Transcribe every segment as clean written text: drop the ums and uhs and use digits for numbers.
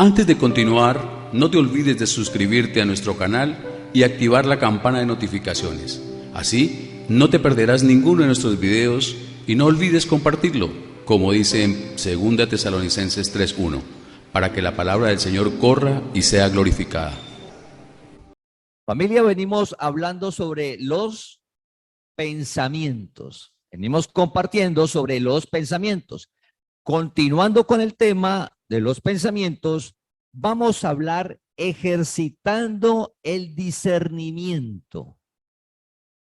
Antes de continuar, no te olvides de suscribirte a nuestro canal y activar la campana de notificaciones. Así, no te perderás ninguno de nuestros videos y no olvides compartirlo, como dice en 2 Tesalonicenses 3:1, para que la palabra del Señor corra y sea glorificada. Familia, venimos hablando sobre los pensamientos. Venimos compartiendo sobre los pensamientos. Continuando con el tema de los pensamientos, vamos a hablar ejercitando el discernimiento.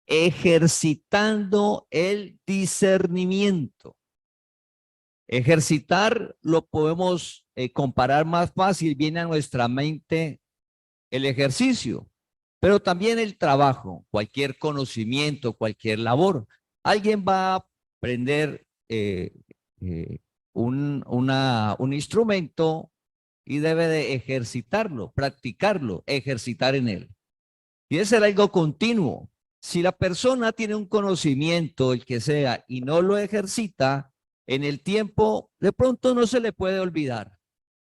Ejercitando el discernimiento. Ejercitar lo podemos comparar más fácil, viene a nuestra mente el ejercicio, pero también el trabajo, cualquier conocimiento, cualquier labor. Alguien va a aprender un instrumento y debe de ejercitarlo, practicarlo, ejercitar en él. Y es algo continuo. Si la persona tiene un conocimiento, el que sea, y no lo ejercita, en el tiempo, de pronto no se le puede olvidar,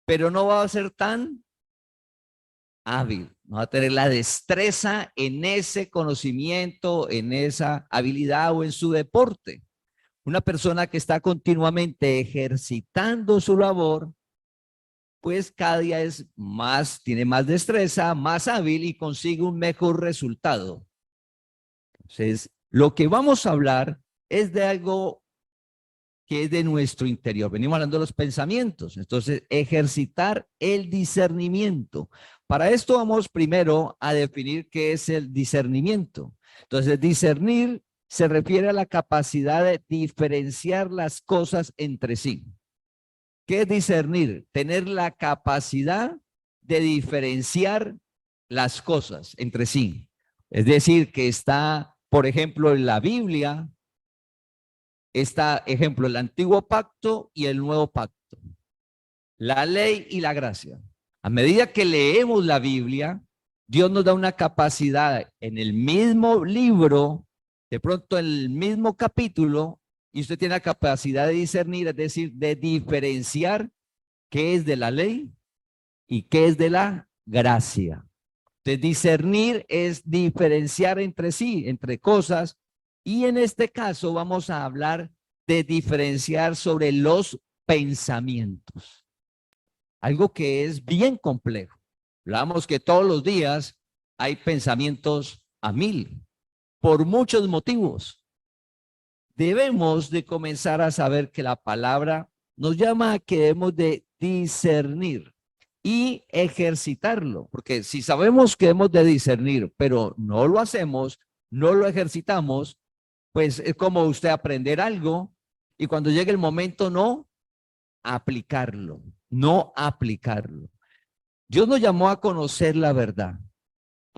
pero no va a ser tan hábil, no va a tener la destreza en ese conocimiento, en esa habilidad o en su deporte. Una persona que está continuamente ejercitando su labor, pues cada día es más, tiene más destreza, más hábil y consigue un mejor resultado. Entonces, lo que vamos a hablar es de algo que es de nuestro interior. Venimos hablando de los pensamientos. Entonces, ejercitar el discernimiento. Para esto vamos primero a definir qué es el discernimiento. Entonces, discernir se refiere a la capacidad de diferenciar las cosas entre sí. ¿Qué es discernir? Tener la capacidad de diferenciar las cosas entre sí. Es decir, que está, por ejemplo, en la Biblia, está, ejemplo, el antiguo pacto y el nuevo pacto, la ley y la gracia. A medida que leemos la Biblia, Dios nos da una capacidad en el mismo libro, de pronto en el mismo capítulo, y usted tiene la capacidad de discernir, es decir, de diferenciar qué es de la ley y qué es de la gracia. De discernir es diferenciar entre sí, entre cosas, y en este caso vamos a hablar de diferenciar sobre los pensamientos. Algo que es bien complejo. Hablamos que todos los días hay pensamientos a mil, por muchos motivos. Debemos de comenzar a saber que la palabra nos llama a que debemos de discernir y ejercitarlo, porque si sabemos que debemos de discernir, pero no lo hacemos, no lo ejercitamos, pues es como usted aprender algo y cuando llegue el momento no aplicarlo, no aplicarlo. Dios nos llamó a conocer la verdad.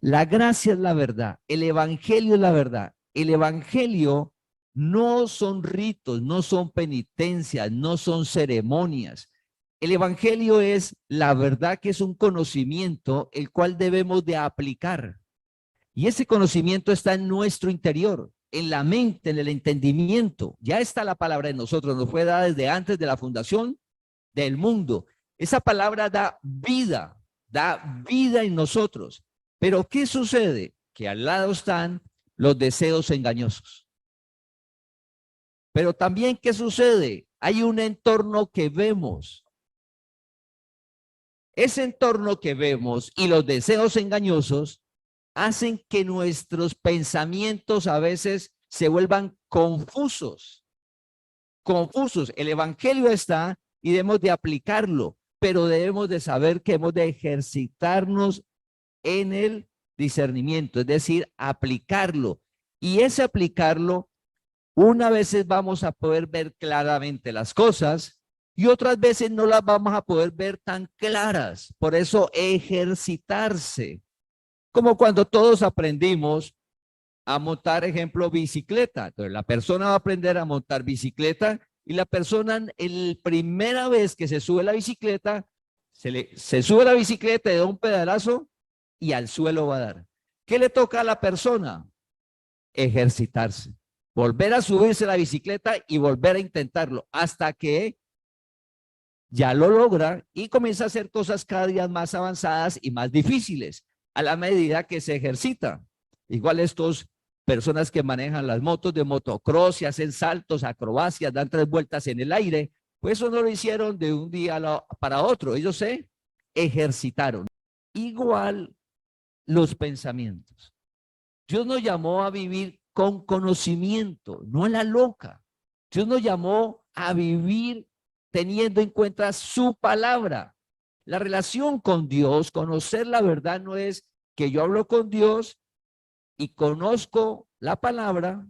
La gracia es la verdad, el evangelio es la verdad. El evangelio no son ritos, no son penitencias, no son ceremonias. El evangelio es la verdad, que es un conocimiento el cual debemos de aplicar. Y ese conocimiento está en nuestro interior, en la mente, en el entendimiento. Ya está la palabra en nosotros, nos fue dada desde antes de la fundación del mundo. Esa palabra da vida en nosotros. Pero ¿qué sucede? Que al lado están los deseos engañosos. Pero también, ¿qué sucede? Hay un entorno que vemos. Ese entorno que vemos y los deseos engañosos hacen que nuestros pensamientos a veces se vuelvan confusos. Confusos. El evangelio está y debemos de aplicarlo, pero debemos de saber que hemos de ejercitarnos en el discernimiento, es decir, aplicarlo. Y ese aplicarlo, una veces vamos a poder ver claramente las cosas y otras veces no las vamos a poder ver tan claras. Por eso ejercitarse. Como cuando todos aprendimos a montar, ejemplo, bicicleta. Entonces, la persona va a aprender a montar bicicleta y la persona, la primera vez que se sube la bicicleta, se sube la bicicleta y da un pedalazo y al suelo va a dar. ¿Qué le toca a la persona? Ejercitarse. Volver a subirse la bicicleta y volver a intentarlo hasta que ya lo logra y comienza a hacer cosas cada día más avanzadas y más difíciles a la medida que se ejercita. Igual estos personas que manejan las motos de motocross y hacen saltos, acrobacias, dan 3 vueltas en el aire, pues eso no lo hicieron de un día para otro, ellos se ejercitaron. Igual los pensamientos. Dios nos llamó a vivir con conocimiento, no a la loca. Dios nos llamó a vivir teniendo en cuenta su palabra. La relación con Dios, conocer la verdad, no es que yo hablo con Dios y conozco la palabra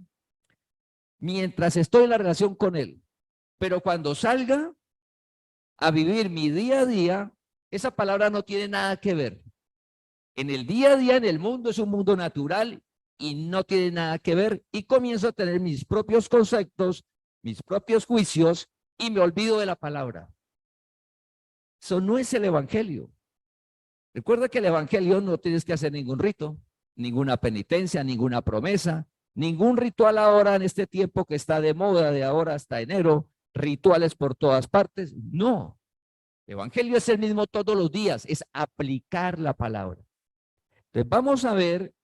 mientras estoy en la relación con Él. Pero cuando salga a vivir mi día a día, esa palabra no tiene nada que ver. En el día a día, en el mundo, es un mundo natural y no tiene nada que ver. Y comienzo a tener mis propios conceptos, mis propios juicios y me olvido de la palabra. Eso no es el evangelio. Recuerda que el evangelio no tienes que hacer ningún rito, ninguna penitencia, ninguna promesa, ningún ritual ahora en este tiempo que está de moda de ahora hasta enero, rituales por todas partes. No, el evangelio es el mismo todos los días, es aplicar la palabra. Entonces vamos a ver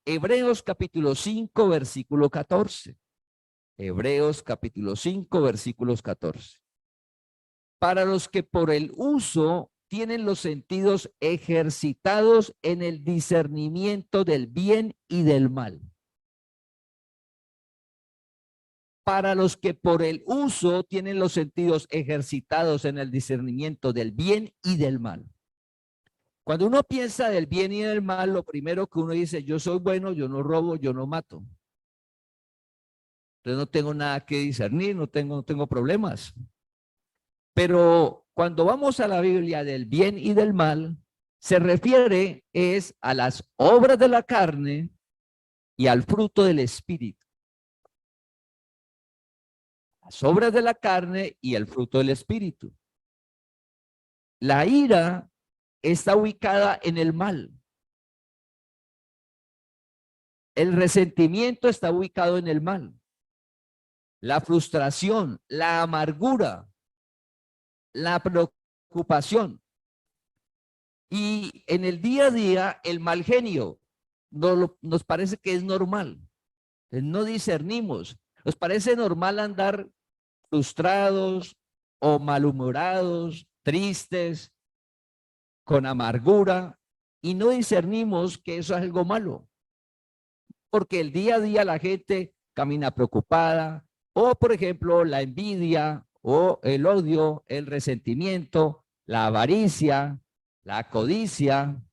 Hebreos capítulo 5, versículo 14. Hebreos capítulo 5, versículos 14. Para los que por el uso tienen los sentidos ejercitados en el discernimiento del bien y del mal. Para los que por el uso tienen los sentidos ejercitados en el discernimiento del bien y del mal. Cuando uno piensa del bien y del mal, lo primero que uno dice, yo soy bueno, yo no robo, yo no mato. Entonces no tengo nada que discernir, no tengo problemas. Pero cuando vamos a la Biblia del bien y del mal, se refiere es a las obras de la carne y al fruto del espíritu. Las obras de la carne y el fruto del espíritu. La ira está ubicada en el mal. El resentimiento está ubicado en el mal. La frustración, la amargura, la preocupación. Y en el día a día, el mal genio nos parece que es normal. No discernimos. Nos parece normal andar frustrados o malhumorados, tristes, con amargura, y no discernimos que eso es algo malo. Porque el día a día la gente camina preocupada, o por ejemplo la envidia, o el odio, el resentimiento, la avaricia, la codicia,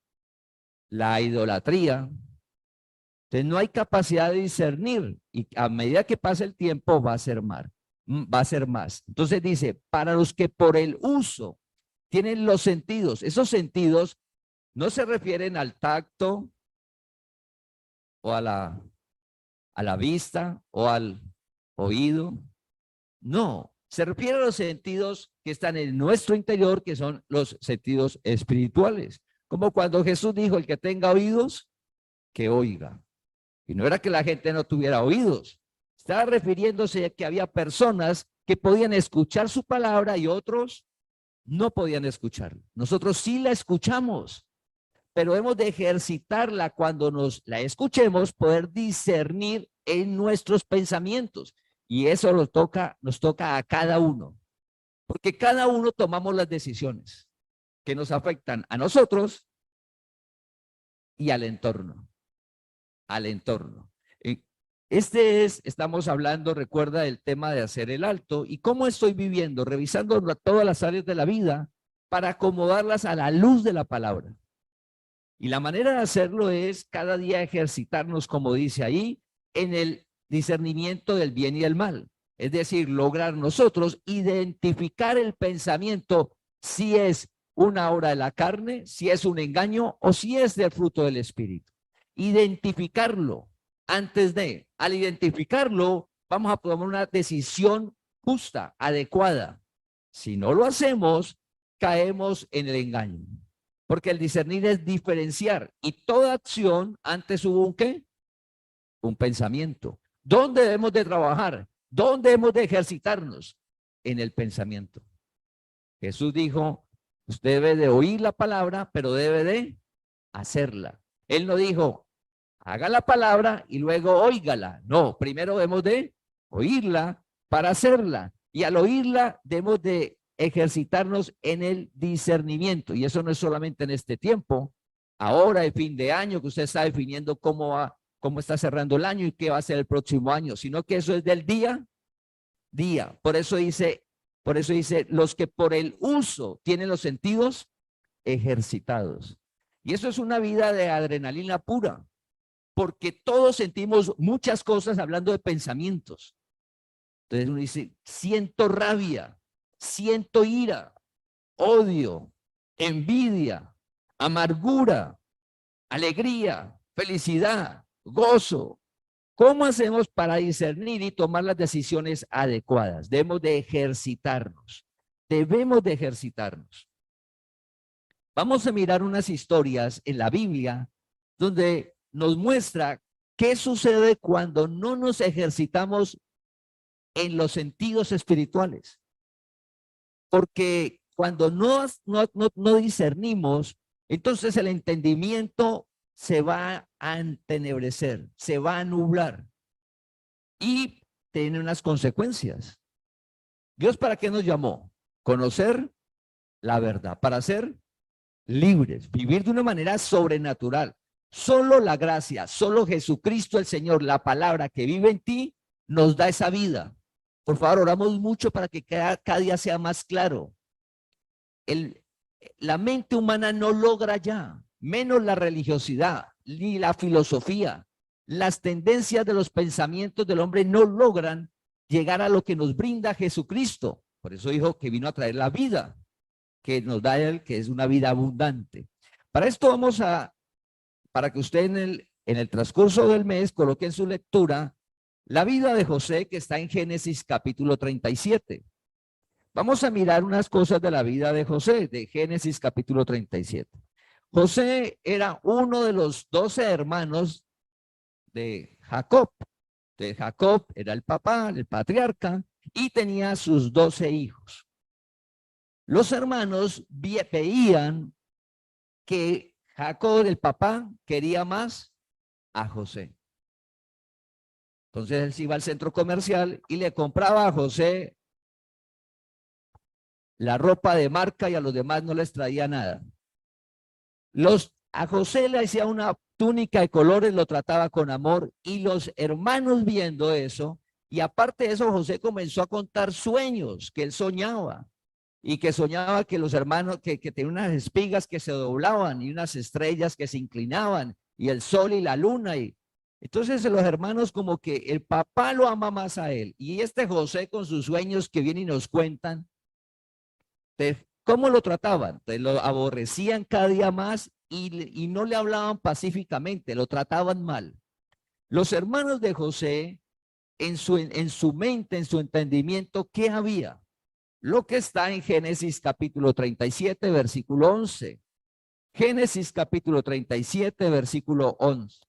la idolatría. Entonces no hay capacidad de discernir y a medida que pasa el tiempo va a ser más. Entonces dice, para los que por el uso tienen los sentidos, esos sentidos no se refieren al tacto o a la vista o al oído. No, se refiere a los sentidos que están en nuestro interior, que son los sentidos espirituales. Como cuando Jesús dijo, el que tenga oídos, que oiga. Y no era que la gente no tuviera oídos. Estaba refiriéndose a que había personas que podían escuchar su palabra y otros no podían escucharla. Nosotros sí la escuchamos, pero hemos de ejercitarla cuando nos la escuchemos, poder discernir en nuestros pensamientos. Y eso nos toca a cada uno, porque cada uno tomamos las decisiones que nos afectan a nosotros y al entorno. Estamos hablando, recuerda, del tema de hacer el alto y cómo estoy viviendo, revisando todas las áreas de la vida para acomodarlas a la luz de la palabra. Y la manera de hacerlo es cada día ejercitarnos, como dice ahí, en el discernimiento del bien y del mal. Es decir, lograr nosotros identificar el pensamiento, si es una obra de la carne, si es un engaño o si es del fruto del espíritu. Identificarlo al identificarlo, vamos a tomar una decisión justa, adecuada. Si no lo hacemos, caemos en el engaño. Porque el discernir es diferenciar y toda acción antes hubo un ¿qué? Un pensamiento. ¿Dónde debemos de trabajar? ¿Dónde debemos de ejercitarnos? En el pensamiento. Jesús dijo, usted debe de oír la palabra, pero debe de hacerla. Él no dijo, haga la palabra y luego óigala. No, primero debemos de oírla para hacerla. Y al oírla debemos de ejercitarnos en el discernimiento. Y eso no es solamente en este tiempo, ahora de fin de año, que usted está definiendo cómo está cerrando el año y qué va a ser el próximo año, sino que eso es del día día. Por eso dice, los que por el uso tienen los sentidos ejercitados. Y eso es una vida de adrenalina pura, porque todos sentimos muchas cosas hablando de pensamientos. Entonces uno dice, siento rabia, siento ira, odio, envidia, amargura, alegría, felicidad, gozo. ¿Cómo hacemos para discernir y tomar las decisiones adecuadas? Debemos de ejercitarnos. Debemos de ejercitarnos. Vamos a mirar unas historias en la Biblia donde nos muestra qué sucede cuando no nos ejercitamos en los sentidos espirituales. Porque cuando no discernimos, entonces el entendimiento se va a entenebrecer, se va a nublar y tiene unas consecuencias. ¿Dios para qué nos llamó? Conocer la verdad, para ser libres, vivir de una manera sobrenatural. Solo la gracia, solo Jesucristo el Señor, la palabra que vive en ti, nos da esa vida. Por favor, oramos mucho para que cada día sea más claro. La mente humana no logra ya, menos la religiosidad, ni la filosofía. Las tendencias de los pensamientos del hombre no logran llegar a lo que nos brinda Jesucristo. Por eso dijo que vino a traer la vida que nos da Él, que es una vida abundante. Para esto para que usted en el transcurso del mes coloque en su lectura la vida de José, que está en Génesis capítulo 37. Vamos a mirar unas cosas de la vida de José, de Génesis capítulo 37. José era uno de los 12 hermanos de Jacob. De Jacob era el papá, el patriarca, y tenía sus 12 hijos. Los hermanos veían que Jacob, el papá, quería más a José. Entonces él se iba al centro comercial y le compraba a José la ropa de marca y a los demás no les traía nada. A José le hacía una túnica de colores, lo trataba con amor y los hermanos viendo eso, y aparte de eso José comenzó a contar sueños que él soñaba. Y que soñaba que los hermanos, que tenían unas espigas que se doblaban y unas estrellas que se inclinaban y el sol y la luna. Y entonces los hermanos como que el papá lo ama más a él. Y este José con sus sueños que vienen y nos cuentan, ¿cómo lo trataban? Entonces lo aborrecían cada día más y no le hablaban pacíficamente, lo trataban mal. Los hermanos de José, en su mente, en su entendimiento, ¿qué había? Lo que está en Génesis capítulo 37, versículo 11. Génesis capítulo 37, versículo 11.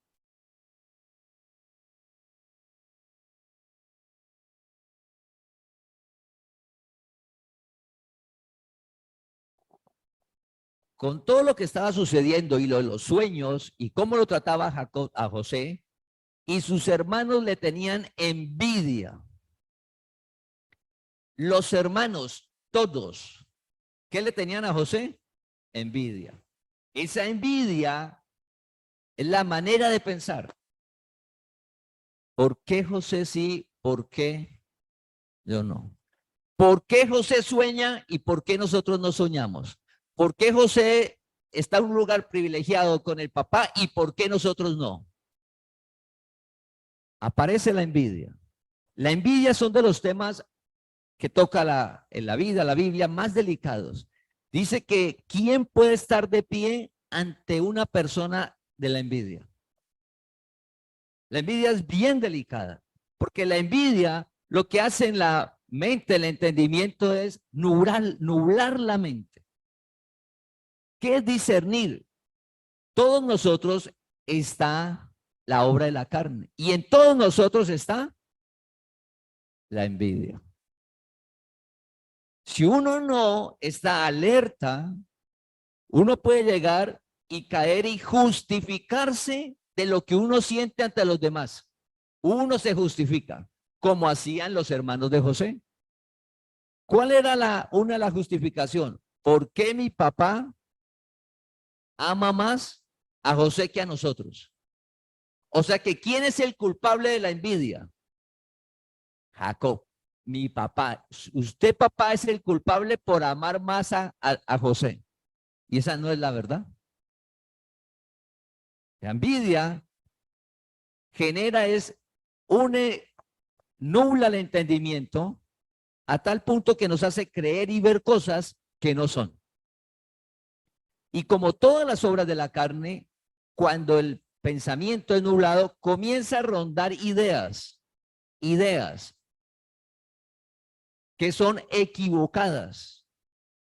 Con todo lo que estaba sucediendo y los sueños y cómo lo trataba Jacob a José, y sus hermanos le tenían envidia. Los hermanos, todos, ¿qué le tenían a José? Envidia. Esa envidia es la manera de pensar. ¿Por qué José sí? ¿Por qué yo no? ¿Por qué José sueña y por qué nosotros no soñamos? ¿Por qué José está en un lugar privilegiado con el papá y por qué nosotros no? Aparece la envidia. La envidia son de los temas que toca en la vida, la Biblia, más delicados. Dice que ¿quién puede estar de pie ante una persona de la envidia? La envidia es bien delicada, porque la envidia lo que hace en la mente, el entendimiento es nublar la mente. ¿Qué es discernir? Todos nosotros está la obra de la carne y en todos nosotros está la envidia. Si uno no está alerta, uno puede llegar y caer y justificarse de lo que uno siente ante los demás. Uno se justifica, como hacían los hermanos de José. ¿Cuál era una de las justificaciones? ¿Por qué mi papá ama más a José que a nosotros? O sea que ¿quién es el culpable de la envidia? Jacob, mi papá. Usted, papá, es el culpable por amar más a José. Y esa no es la verdad. La envidia genera nubla el entendimiento a tal punto que nos hace creer y ver cosas que no son. Y como todas las obras de la carne, cuando el pensamiento es nublado, comienza a rondar ideas que son equivocadas.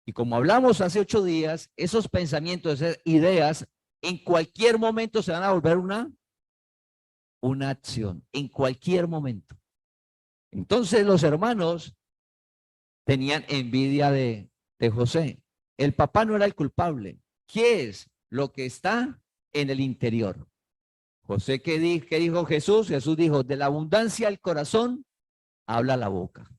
Y como hablamos hace 8 días, esos pensamientos, esas ideas, en cualquier momento se van a volver una acción, en cualquier momento. Entonces los hermanos tenían envidia de José. El papá no era el culpable. ¿Qué es lo que está en el interior? José, ¿qué dijo Jesús? Jesús dijo, de la abundancia del corazón habla la boca.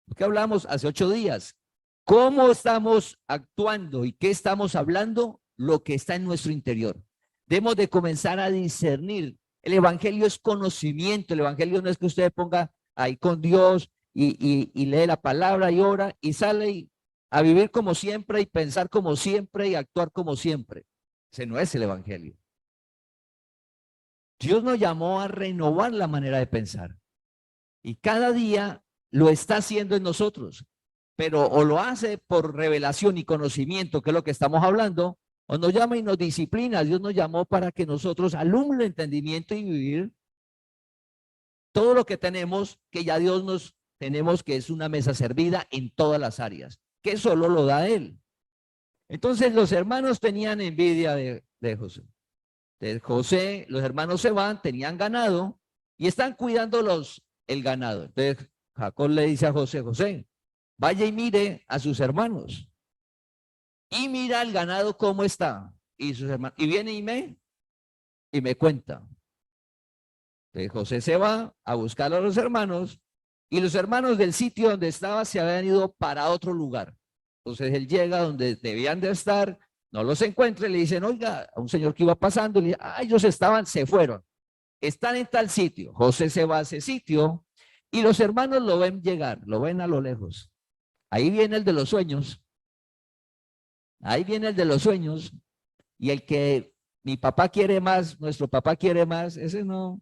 Lo que hablamos hace 8 días. ¿Cómo estamos actuando y qué estamos hablando? Lo que está en nuestro interior. Debemos de comenzar a discernir. El evangelio es conocimiento. El evangelio no es que usted ponga ahí con Dios y lee la palabra y ora y sale a vivir como siempre y pensar como siempre y actuar como siempre. Ese no es el evangelio. Dios nos llamó a renovar la manera de pensar y cada día lo está haciendo en nosotros, pero o lo hace por revelación y conocimiento, que es lo que estamos hablando, o nos llama y nos disciplina. Dios nos llamó para que nosotros alumbre el entendimiento y vivir todo lo que tenemos, que ya Dios nos tenemos, que es una mesa servida en todas las áreas, que solo lo da Él. Entonces los hermanos tenían envidia de José. De José, los hermanos se van, tenían ganado y están cuidando el ganado. Entonces Jacob le dice a José, José, vaya y mire a sus hermanos y mira el ganado cómo está. Y sus hermanos, y viene y me cuenta. Entonces José se va a buscar a los hermanos y los hermanos del sitio donde estaba se habían ido para otro lugar. Entonces él llega donde debían de estar, no los encuentra y le dicen, oiga, a un señor que iba pasando, le dice, ellos se fueron, están en tal sitio. José se va a ese sitio y los hermanos lo ven llegar, lo ven a lo lejos. Ahí viene el de los sueños, ahí viene el de los sueños y el que mi papá quiere más, nuestro papá quiere más, ese no.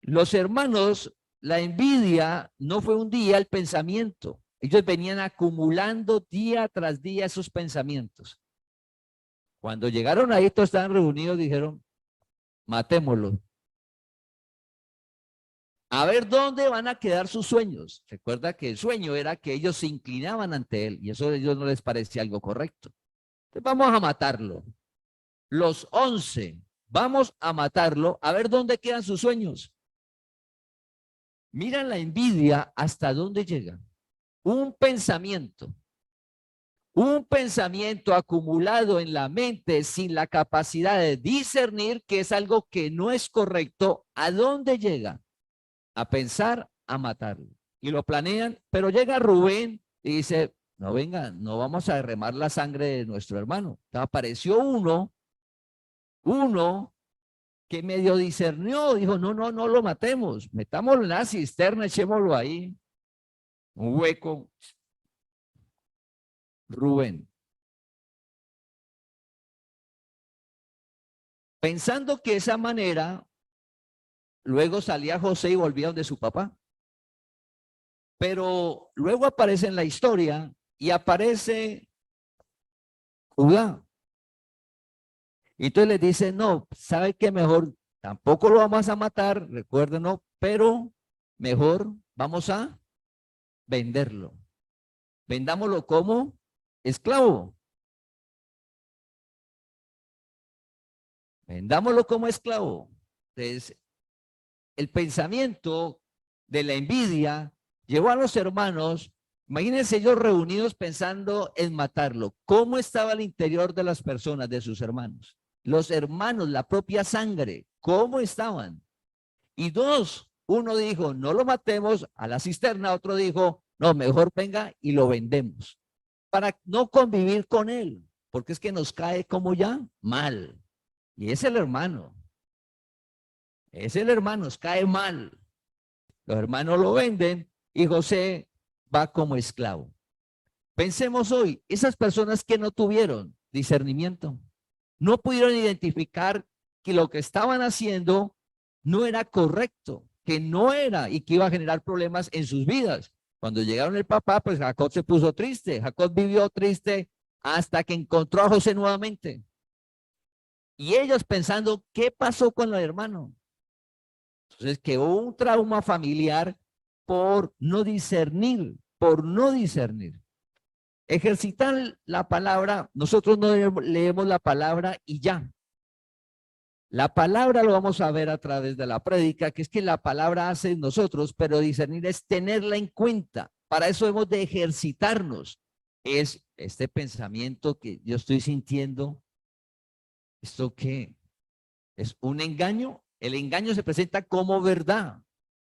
Los hermanos, la envidia no fue un día el pensamiento. Ellos venían acumulando día tras día esos pensamientos. Cuando llegaron ahí, todos estaban reunidos, dijeron, matémoslo. A ver dónde van a quedar sus sueños. Recuerda que el sueño era que ellos se inclinaban ante él y eso a ellos no les parecía algo correcto. Entonces vamos a matarlo. Los 11, vamos a matarlo, a ver dónde quedan sus sueños. Miran la envidia hasta dónde llega. Un pensamiento acumulado en la mente sin la capacidad de discernir que es algo que no es correcto, ¿a dónde llega? A pensar a matarlo. Y lo planean, pero llega Rubén y dice, no venga, no vamos a derramar la sangre de nuestro hermano. Apareció uno que medio discernió, dijo, no, no, no lo matemos, metámoslo en la cisterna, echémoslo ahí, un hueco. Rubén. Pensando que esa manera, luego salía José y volvía donde su papá. Pero luego aparece en la historia y aparece Judá. Y entonces le dice, no, ¿sabe qué? Mejor tampoco lo vamos a matar, recuerden, no, pero mejor vamos a venderlo. Vendámoslo como esclavo. Vendámoslo como esclavo. Entonces, el pensamiento de la envidia Llevó a los hermanos, imagínense ellos reunidos pensando en matarlo. ¿Cómo estaba el interior de las personas, de sus hermanos? Los hermanos, la propia sangre, ¿cómo estaban? Y dos, uno dijo, no lo matemos a la cisterna, otro dijo, no, mejor venga y lo vendemos para no convivir con él, porque es que nos cae como ya mal. Y es el hermano, nos cae mal. Los hermanos lo venden y José va como esclavo. Pensemos hoy, esas personas que no tuvieron discernimiento, no pudieron identificar que lo que estaban haciendo no era correcto, que no era y que iba a generar problemas en sus vidas. Cuando llegaron el papá, pues Jacob se puso triste. Jacob vivió triste hasta que encontró a José nuevamente. Y ellos pensando, ¿qué pasó con el hermano? Entonces, que hubo un trauma familiar por no discernir, por no discernir. Ejercitar la palabra, nosotros no leemos la palabra y ya. La palabra lo vamos a ver a través de la prédica, que es que la palabra hace en nosotros, pero discernir es tenerla en cuenta. Para eso hemos de ejercitarnos. Es este pensamiento que yo estoy sintiendo, ¿esto qué? ¿Es un engaño? El engaño se presenta como verdad.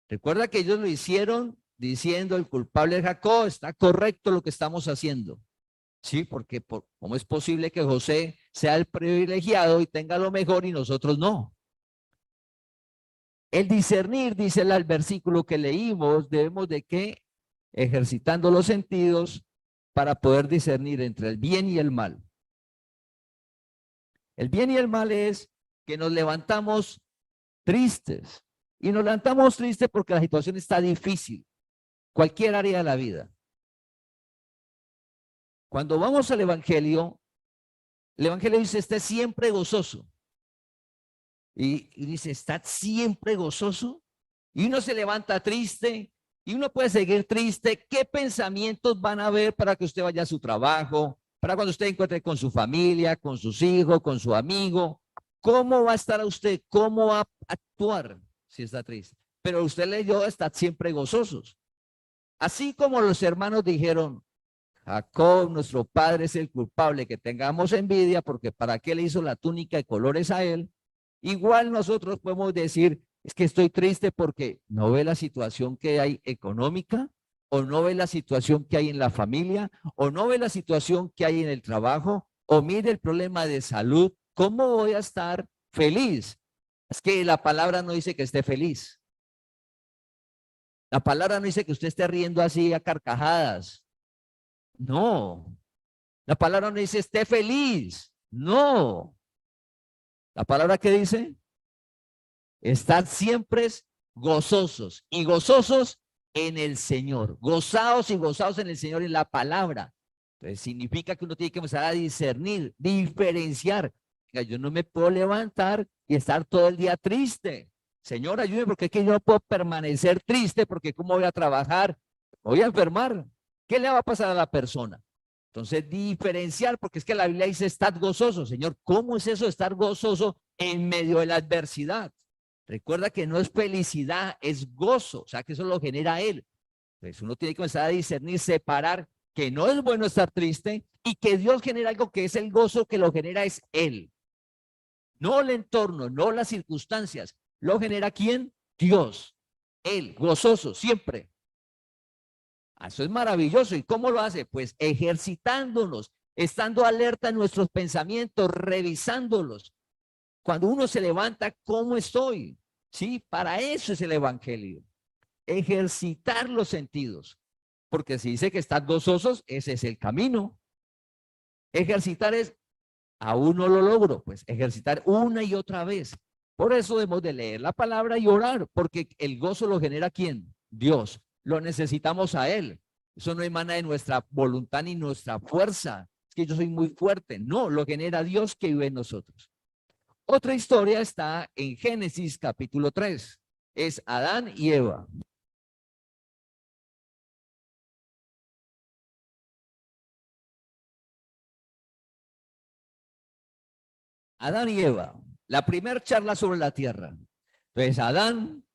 Recuerda que ellos lo hicieron diciendo el culpable es Jacob, está correcto lo que estamos haciendo. Sí, porque ¿cómo es posible que José sea el privilegiado y tenga lo mejor y nosotros no? El discernir, dice el versículo que leímos, debemos de qué? Ejercitando los sentidos para poder discernir entre el bien y el mal. El bien y el mal es que nos levantamos tristes. Y nos levantamos tristes porque la situación está difícil. Cualquier área de la vida. Cuando vamos al Evangelio, el Evangelio dice, esté siempre gozoso. Y dice, estad siempre gozoso. Y uno se levanta triste y uno puede seguir triste. ¿Qué pensamientos van a haber para que usted vaya a su trabajo? Para cuando usted encuentre con su familia, con sus hijos, con su amigo. ¿Cómo va a estar usted? ¿Cómo va a actuar si está triste? Pero usted leyó, estad siempre gozosos. Así como los hermanos dijeron, Jacob, nuestro padre, es el culpable, que tengamos envidia, porque ¿para qué le hizo la túnica de colores a él? Igual nosotros podemos decir, es que estoy triste porque no ve la situación que hay económica, o no ve la situación que hay en la familia, o no ve la situación que hay en el trabajo, o mire el problema de salud. ¿Cómo voy a estar feliz? Es que la palabra no dice que esté feliz. La palabra no dice que usted esté riendo así a carcajadas. No. La palabra no dice esté feliz. No. La palabra que dice, estad siempre gozosos y gozosos en el Señor. Gozados y gozados en el Señor en la palabra. Entonces significa que uno tiene que empezar a discernir, diferenciar. Yo no me puedo levantar y estar todo el día triste. Señor, ayúdeme porque es que yo no puedo permanecer triste porque ¿cómo voy a trabajar? Voy a enfermar. ¿Qué le va a pasar a la persona? Entonces, diferenciar, porque es que la Biblia dice, estad gozoso. Señor, ¿cómo es eso de estar gozoso en medio de la adversidad? Recuerda que no es felicidad, es gozo, o sea, que eso lo genera Él. Entonces, uno tiene que comenzar a discernir, separar que no es bueno estar triste y que Dios genera algo que es el gozo, que lo genera es Él. No el entorno, no las circunstancias. ¿Lo genera quién? Dios. Él, gozoso, siempre. Eso es maravilloso. ¿Y cómo lo hace? Pues ejercitándonos, estando alerta en nuestros pensamientos, revisándolos. Cuando uno se levanta, ¿cómo estoy? Sí, para eso es el evangelio. Ejercitar los sentidos. Porque si dice que están gozosos, ese es el camino. Ejercitar es, aún no lo logro, pues ejercitar una y otra vez. Por eso debemos de leer la palabra y orar, porque el gozo lo genera ¿quién? Dios. Lo necesitamos a Él. Eso no emana de nuestra voluntad ni nuestra fuerza. Es que yo soy muy fuerte. No, lo genera Dios que vive en nosotros. Otra historia está en Génesis capítulo 3. Es Adán y Eva. Adán y Eva. La primera charla sobre la tierra. Entonces Adán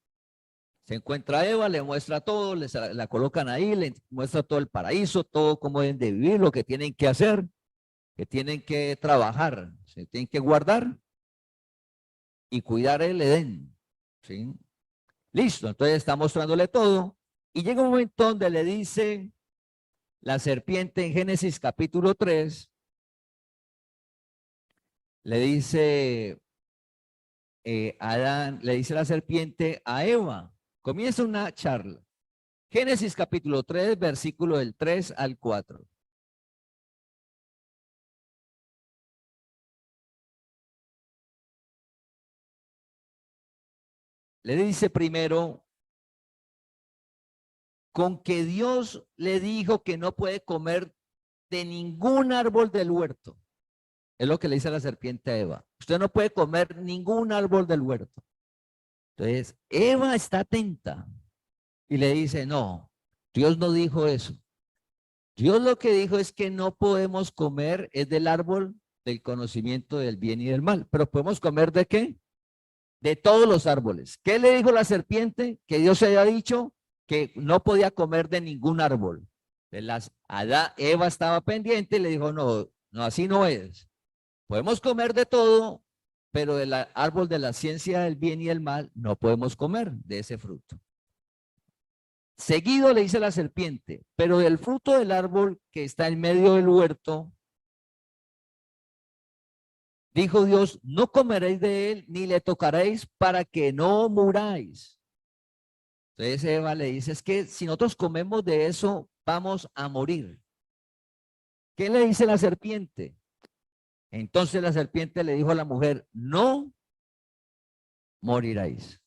Se encuentra a Eva, le muestra todo, la colocan ahí, le muestra todo el paraíso, todo cómo deben de vivir, lo que tienen que hacer, que tienen que trabajar, se tienen que guardar y cuidar el Edén. ¿Sí? Listo, entonces está mostrándole todo. Y llega un momento donde le dice la serpiente en Génesis capítulo 3, le dice Adán, le dice la serpiente a Eva. Comienza una charla. Génesis capítulo 3, versículo del 3 al 4. Le dice primero, con que Dios le dijo que no puede comer de ningún árbol del huerto. Es lo que le dice la serpiente a Eva. Usted no puede comer ningún árbol del huerto. Entonces, Eva está atenta y le dice, no, Dios no dijo eso. Dios lo que dijo es que no podemos comer es del árbol del conocimiento del bien y del mal. Pero podemos comer ¿de qué? De todos los árboles. ¿Qué le dijo la serpiente? Que Dios había dicho que no podía comer de ningún árbol. Eva estaba pendiente y le dijo, no, no, así no es. Podemos comer de todo, pero del árbol de la ciencia del bien y el mal no podemos comer de ese fruto. Seguido le dice la serpiente, pero del fruto del árbol que está en medio del huerto, dijo Dios, no comeréis de él ni le tocaréis para que no muráis. Entonces Eva le dice, es que si nosotros comemos de eso, vamos a morir. ¿Qué le dice la serpiente? Entonces la serpiente le dijo a la mujer, no moriráis.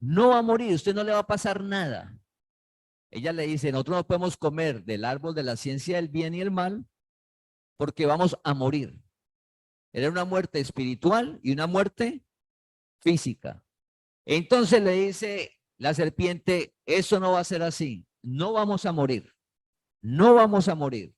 No va a morir, usted no le va a pasar nada. Ella le dice, nosotros no podemos comer del árbol de la ciencia del bien y el mal porque vamos a morir. Era una muerte espiritual y una muerte física. Entonces le dice la serpiente, eso no va a ser así, no vamos a morir, no vamos a morir.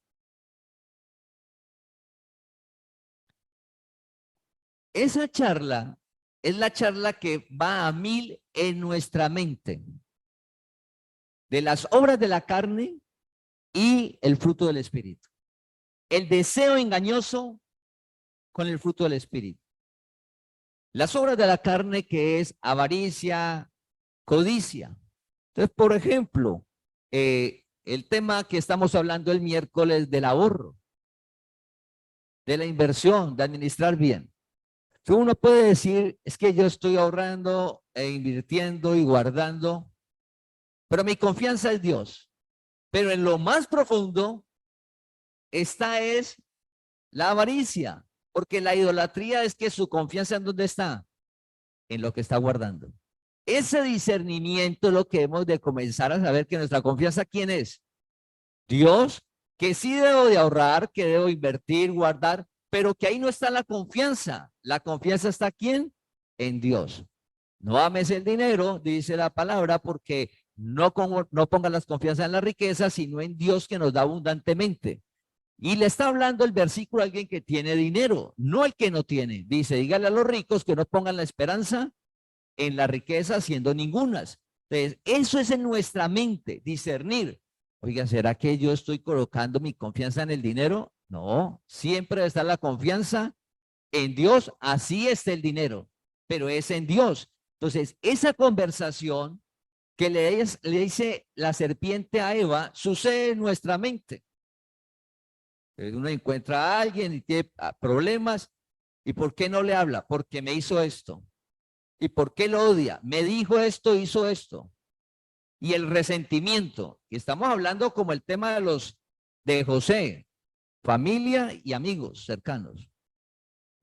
Esa charla es la charla que va a 1000 en nuestra mente, de las obras de la carne y el fruto del espíritu. El deseo engañoso con el fruto del espíritu. Las obras de la carne que es avaricia, codicia. Entonces, por ejemplo, el tema que estamos hablando el miércoles del ahorro, de la inversión, de administrar bien. Entonces uno puede decir, es que yo estoy ahorrando e invirtiendo y guardando, pero mi confianza es Dios. Pero en lo más profundo esta es la avaricia, porque la idolatría es que su confianza en dónde está, en lo que está guardando. Ese discernimiento es lo que hemos de comenzar a saber, que nuestra confianza, ¿quién es? Dios, que sí debo de ahorrar, que debo invertir, guardar, pero que ahí no está la confianza. La confianza está ¿quién? En Dios. No ames el dinero, dice la palabra, porque no pongas las confianzas en la riqueza, sino en Dios que nos da abundantemente. Y le está hablando el versículo a alguien que tiene dinero, no el que no tiene. Dice, dígale a los ricos que no pongan la esperanza en la riqueza siendo ningunas. Entonces, eso es en nuestra mente, discernir. Oiga, ¿será que yo estoy colocando mi confianza en el dinero? No, siempre está la confianza en Dios, así está el dinero, pero es en Dios. Entonces, esa conversación que le dice la serpiente a Eva sucede en nuestra mente. Uno encuentra a alguien y tiene problemas. ¿Y por qué no le habla? Porque me hizo esto. ¿Y por qué lo odia? Me dijo esto, hizo esto. Y el resentimiento. Y estamos hablando como el tema de José, familia y amigos cercanos.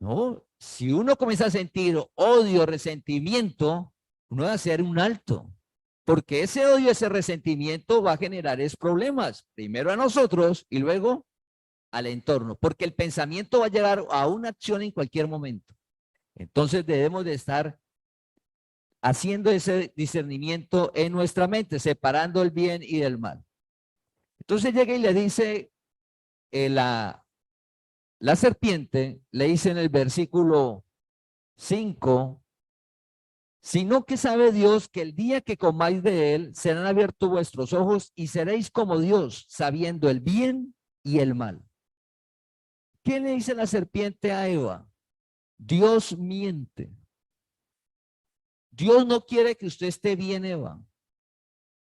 No, si uno comienza a sentir odio, resentimiento, uno va a hacer un alto. Porque ese odio, ese resentimiento va a generar problemas. Primero a nosotros y luego al entorno, porque el pensamiento va a llegar a una acción en cualquier momento. Entonces debemos de estar haciendo ese discernimiento en nuestra mente, separando el bien y el mal. Entonces llega y le dice la serpiente, le dice en el versículo 5, Sino que sabe Dios que el día que comáis de él, serán abiertos vuestros ojos y seréis como Dios, sabiendo el bien y el mal. ¿Qué le dice la serpiente a Eva? Dios miente. Dios no quiere que usted esté bien, Eva.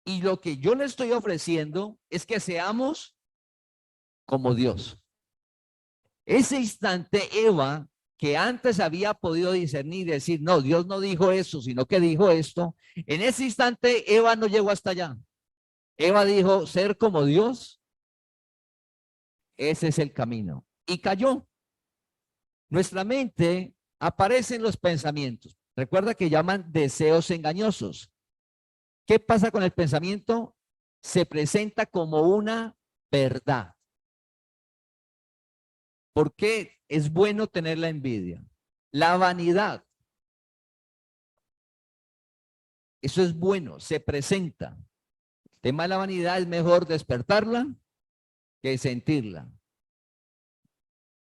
Y lo que yo le estoy ofreciendo es que seamos como Dios. Ese instante, Eva, que antes había podido discernir y decir, no, Dios no dijo eso, sino que dijo esto. En ese instante, Eva no llegó hasta allá. Eva dijo, ser como Dios, ese es el camino. Y cayó. Nuestra mente aparece en los pensamientos. Recuerda que llaman deseos engañosos. ¿Qué pasa con el pensamiento? Se presenta como una verdad. ¿Por qué es bueno tener la envidia? La vanidad. Eso es bueno, se presenta. El tema de la vanidad es mejor despertarla que sentirla.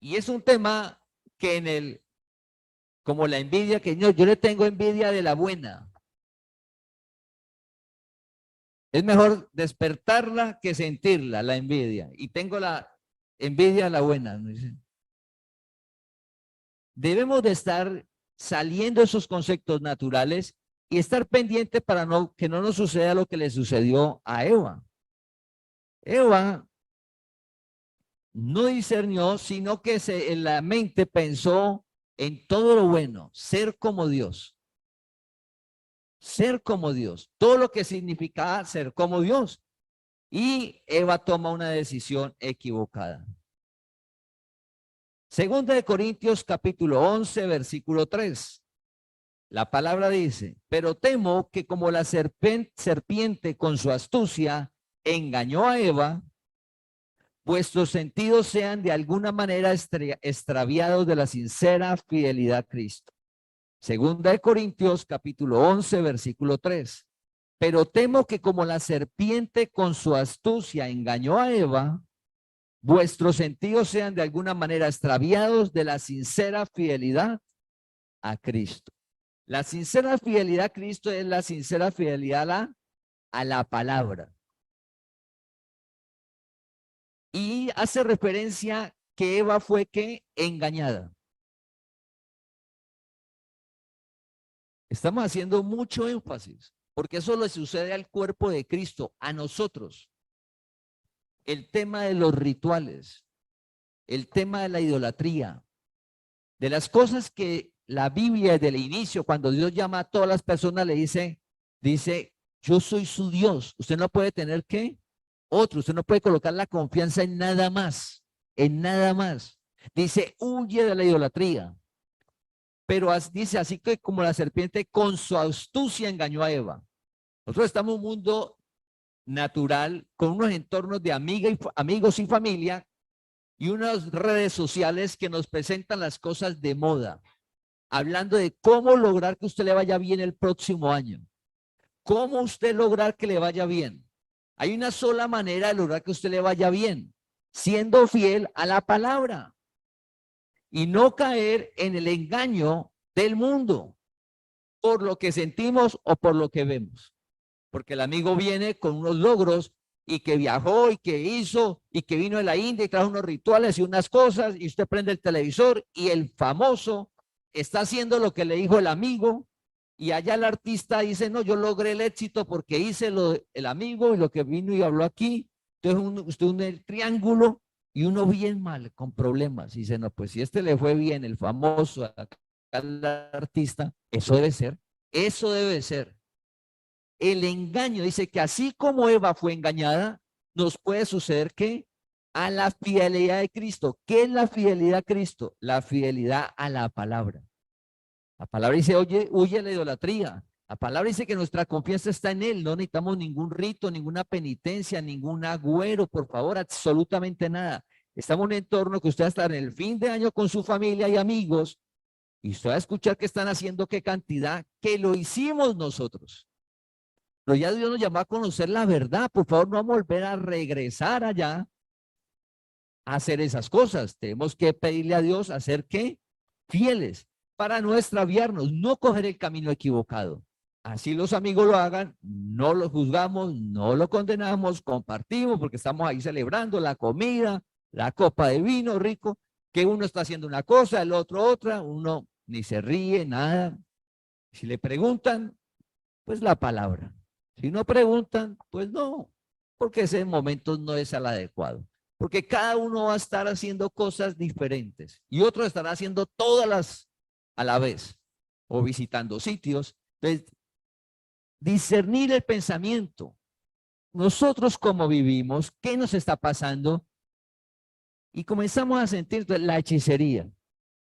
Y es un tema que como la envidia, que yo le tengo envidia de la buena. Es mejor despertarla que sentirla, la envidia. Y tengo la envidia de la buena. Debemos de estar saliendo de esos conceptos naturales y estar pendiente para que no nos suceda lo que le sucedió a Eva. Eva no discernió, sino que en la mente pensó en todo lo bueno, ser como Dios. Ser como Dios, todo lo que significaba ser como Dios. Y Eva toma una decisión equivocada. Segunda de Corintios capítulo 11, versículo 3. La palabra dice, pero temo que como la serpiente con su astucia engañó a Eva, vuestros sentidos sean de alguna manera extraviados de la sincera fidelidad a Cristo. Segunda de Corintios capítulo 11, versículo 3. Pero temo que como la serpiente con su astucia engañó a Eva, vuestros sentidos sean de alguna manera extraviados de la sincera fidelidad a Cristo. La sincera fidelidad a Cristo es la sincera fidelidad a la palabra. Y hace referencia que Eva fue que engañada. Estamos haciendo mucho énfasis, porque eso le sucede al cuerpo de Cristo, a nosotros. El tema de los rituales, el tema de la idolatría, de las cosas que la Biblia desde el inicio, cuando Dios llama a todas las personas, le dice, yo soy su Dios. Usted no puede tener ¿qué? Otro. Usted no puede colocar la confianza en nada más, en nada más. Dice, huye de la idolatría. Pero dice, así que como la serpiente con su astucia engañó a Eva. Nosotros estamos en un mundo natural con unos entornos de amigos y familia y unas redes sociales que nos presentan las cosas de moda, hablando de cómo lograr que usted le vaya bien el próximo año. ¿Cómo usted lograr que le vaya bien? Hay una sola manera de lograr que usted le vaya bien, siendo fiel a la palabra y no caer en el engaño del mundo por lo que sentimos o por lo que vemos. Porque el amigo viene con unos logros y que viajó y que hizo y que vino de la India y trajo unos rituales y unas cosas y usted prende el televisor y el famoso está haciendo lo que le dijo el amigo y allá el artista dice, no, yo logré el éxito porque hice el amigo y lo que vino y habló aquí. Entonces usted une el triángulo y uno bien mal, con problemas. Y dice, no, pues si este le fue bien, el famoso, al artista, eso debe ser, eso debe ser. El engaño dice que así como Eva fue engañada, nos puede suceder que a la fidelidad de Cristo. ¿Qué es la fidelidad a Cristo? La fidelidad a la palabra. La palabra dice, oye, huye de la idolatría. La palabra dice que nuestra confianza está en Él. No necesitamos ningún rito, ninguna penitencia, ningún agüero, por favor, absolutamente nada. Estamos en un entorno que usted va a estar en el fin de año con su familia y amigos y usted va a escuchar que están haciendo qué cantidad, que lo hicimos nosotros. Pero ya Dios nos llamó a conocer la verdad. Por favor, no vamos a volver a regresar allá a hacer esas cosas. Tenemos que pedirle a Dios a ser ¿qué? Fieles. para no extraviarnos, no coger el camino equivocado. Así los amigos lo hagan, no lo juzgamos, no lo condenamos, compartimos porque estamos ahí celebrando la comida, la copa de vino rico, que uno está haciendo una cosa, el otro otra, uno ni se ríe, nada. Si le preguntan, pues la palabra. Si no preguntan, pues no, porque ese momento no es el adecuado. Porque cada uno va a estar haciendo cosas diferentes y otro estará haciendo todas las a la vez o visitando sitios. Entonces, discernir el pensamiento. Nosotros cómo vivimos, qué nos está pasando y comenzamos a sentir la hechicería,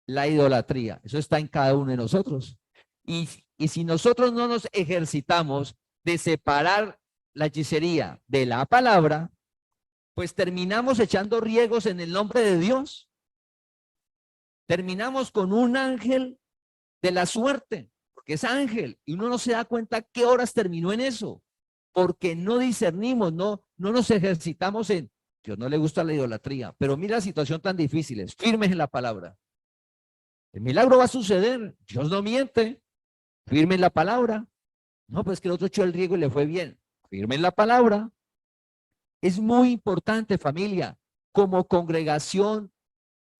la idolatría. Eso está en cada uno de nosotros. Y si nosotros no nos ejercitamos de separar la hechicería de la palabra, pues terminamos echando riegos en el nombre de Dios. Terminamos con un ángel de la suerte, porque es ángel, y uno no se da cuenta qué horas terminó en eso, porque no discernimos, no nos ejercitamos en, Dios no le gusta la idolatría, pero mira la situación tan difícil, firmes en la palabra. El milagro va a suceder, Dios no miente, firme en la palabra. No, pues que el otro echó el riego y le fue bien, firme en la palabra. Es muy importante, familia, como congregación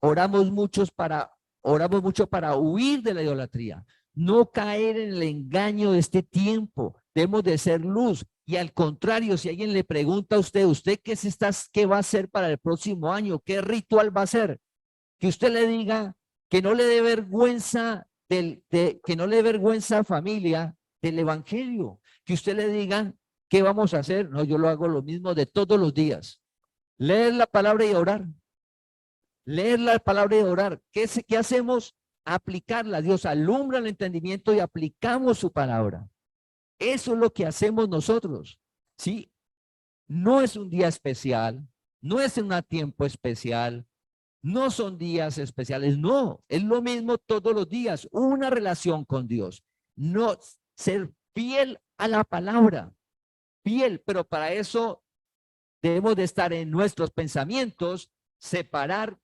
oramos mucho para huir de la idolatría, no caer en el engaño de este tiempo. Debemos de ser luz. Y al contrario, si alguien le pregunta a usted, qué va a hacer para el próximo año, qué ritual va a hacer, que usted le diga que no le dé vergüenza que no le dé vergüenza, familia, del evangelio, que usted le diga qué vamos a hacer. No, yo lo hago lo mismo de todos los días. Leer la palabra y orar. Leer la palabra y orar. ¿Qué hacemos? Aplicarla. Dios alumbra el entendimiento y aplicamos su palabra. Eso es lo que hacemos nosotros. ¿Sí? No es un día especial, no es un tiempo especial, no son días especiales, no. Es lo mismo todos los días. Una relación con Dios. No ser fiel a la palabra. Fiel, pero para eso debemos de estar en nuestros pensamientos, separar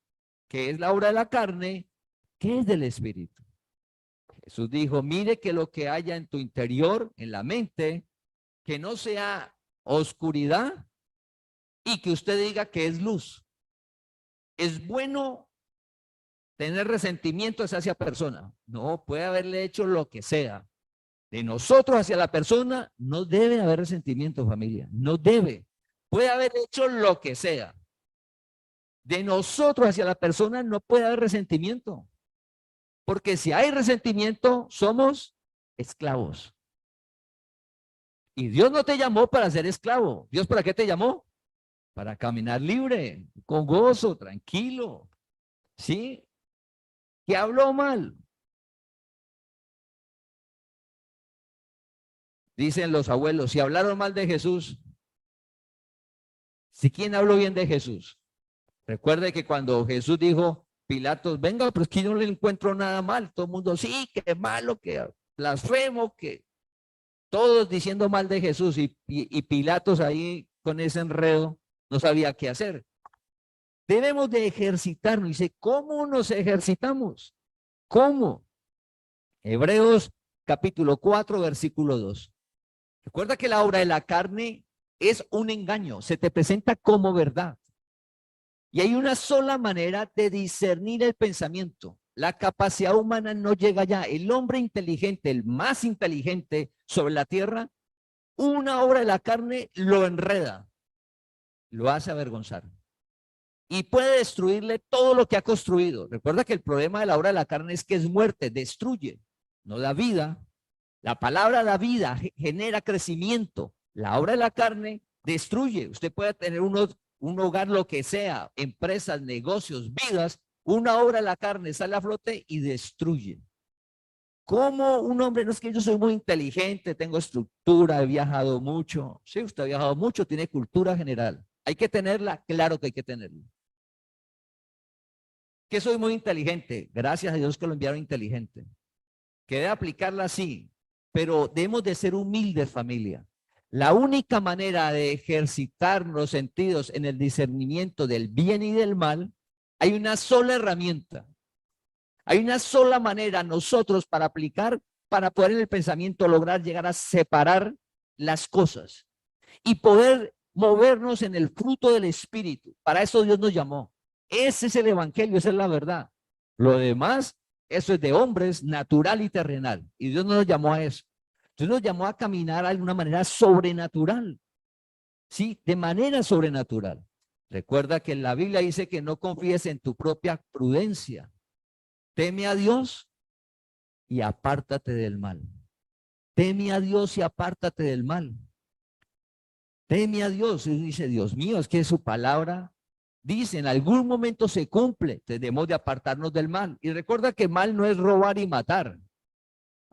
qué es la obra de la carne, qué es del espíritu. Jesús dijo, mire que lo que haya en tu interior, en la mente, que no sea oscuridad y que usted diga que es luz. Es bueno tener resentimiento hacia esa persona. No, puede haberle hecho lo que sea. De nosotros hacia la persona no debe haber resentimiento, familia. No debe. Puede haber hecho lo que sea. De nosotros hacia la persona no puede haber resentimiento. Porque si hay resentimiento, somos esclavos. Y Dios no te llamó para ser esclavo. ¿Dios para qué te llamó? Para caminar libre, con gozo, tranquilo. ¿Sí? ¿Qué habló mal? Dicen los abuelos, si hablaron mal de Jesús, ¿si quién habló bien de Jesús? Recuerde que cuando Jesús dijo, Pilatos, venga, pero es que yo no le encuentro nada mal. Todo el mundo, sí, que malo, que blasfemo, que todos diciendo mal de Jesús y Pilatos ahí con ese enredo no sabía qué hacer. Debemos de ejercitarnos. Dice, ¿cómo nos ejercitamos? ¿Cómo? Hebreos capítulo 4, versículo 2. Recuerda que la obra de la carne es un engaño, se te presenta como verdad. Y hay una sola manera de discernir el pensamiento. La capacidad humana no llega allá. El hombre inteligente, el más inteligente sobre la tierra, una obra de la carne lo enreda, lo hace avergonzar. Y puede destruirle todo lo que ha construido. Recuerda que el problema de la obra de la carne es que es muerte, destruye, no da vida. La palabra da vida, genera crecimiento. La obra de la carne destruye. Usted puede tener un hogar, lo que sea, empresas, negocios, vidas. Una obra de la carne sale a flote y destruye. ¿Cómo un hombre? No es que yo soy muy inteligente, tengo estructura, he viajado mucho. Sí, usted ha viajado mucho, tiene cultura general. Hay que tenerla, claro que hay que tenerla. Que soy muy inteligente, gracias a Dios que lo enviaron inteligente. Que debe aplicarla así, pero debemos de ser humildes, familia. La única manera de ejercitar los sentidos en el discernimiento del bien y del mal, hay una sola herramienta. Hay una sola manera nosotros para aplicar, para poder en el pensamiento lograr llegar a separar las cosas y poder movernos en el fruto del Espíritu. Para eso Dios nos llamó. Ese es el evangelio, esa es la verdad. Lo demás, eso es de hombres, natural y terrenal. Y Dios no nos llamó a eso. Dios nos llamó a caminar de una manera sobrenatural. Sí, de manera sobrenatural. Recuerda que la Biblia dice que no confíes en tu propia prudencia. Teme a Dios y apártate del mal. Teme a Dios y apártate del mal. Teme a Dios. Y dice, Dios mío, es que su palabra dice, en algún momento se cumple. Tenemos de apartarnos del mal. Y recuerda que mal no es robar y matar.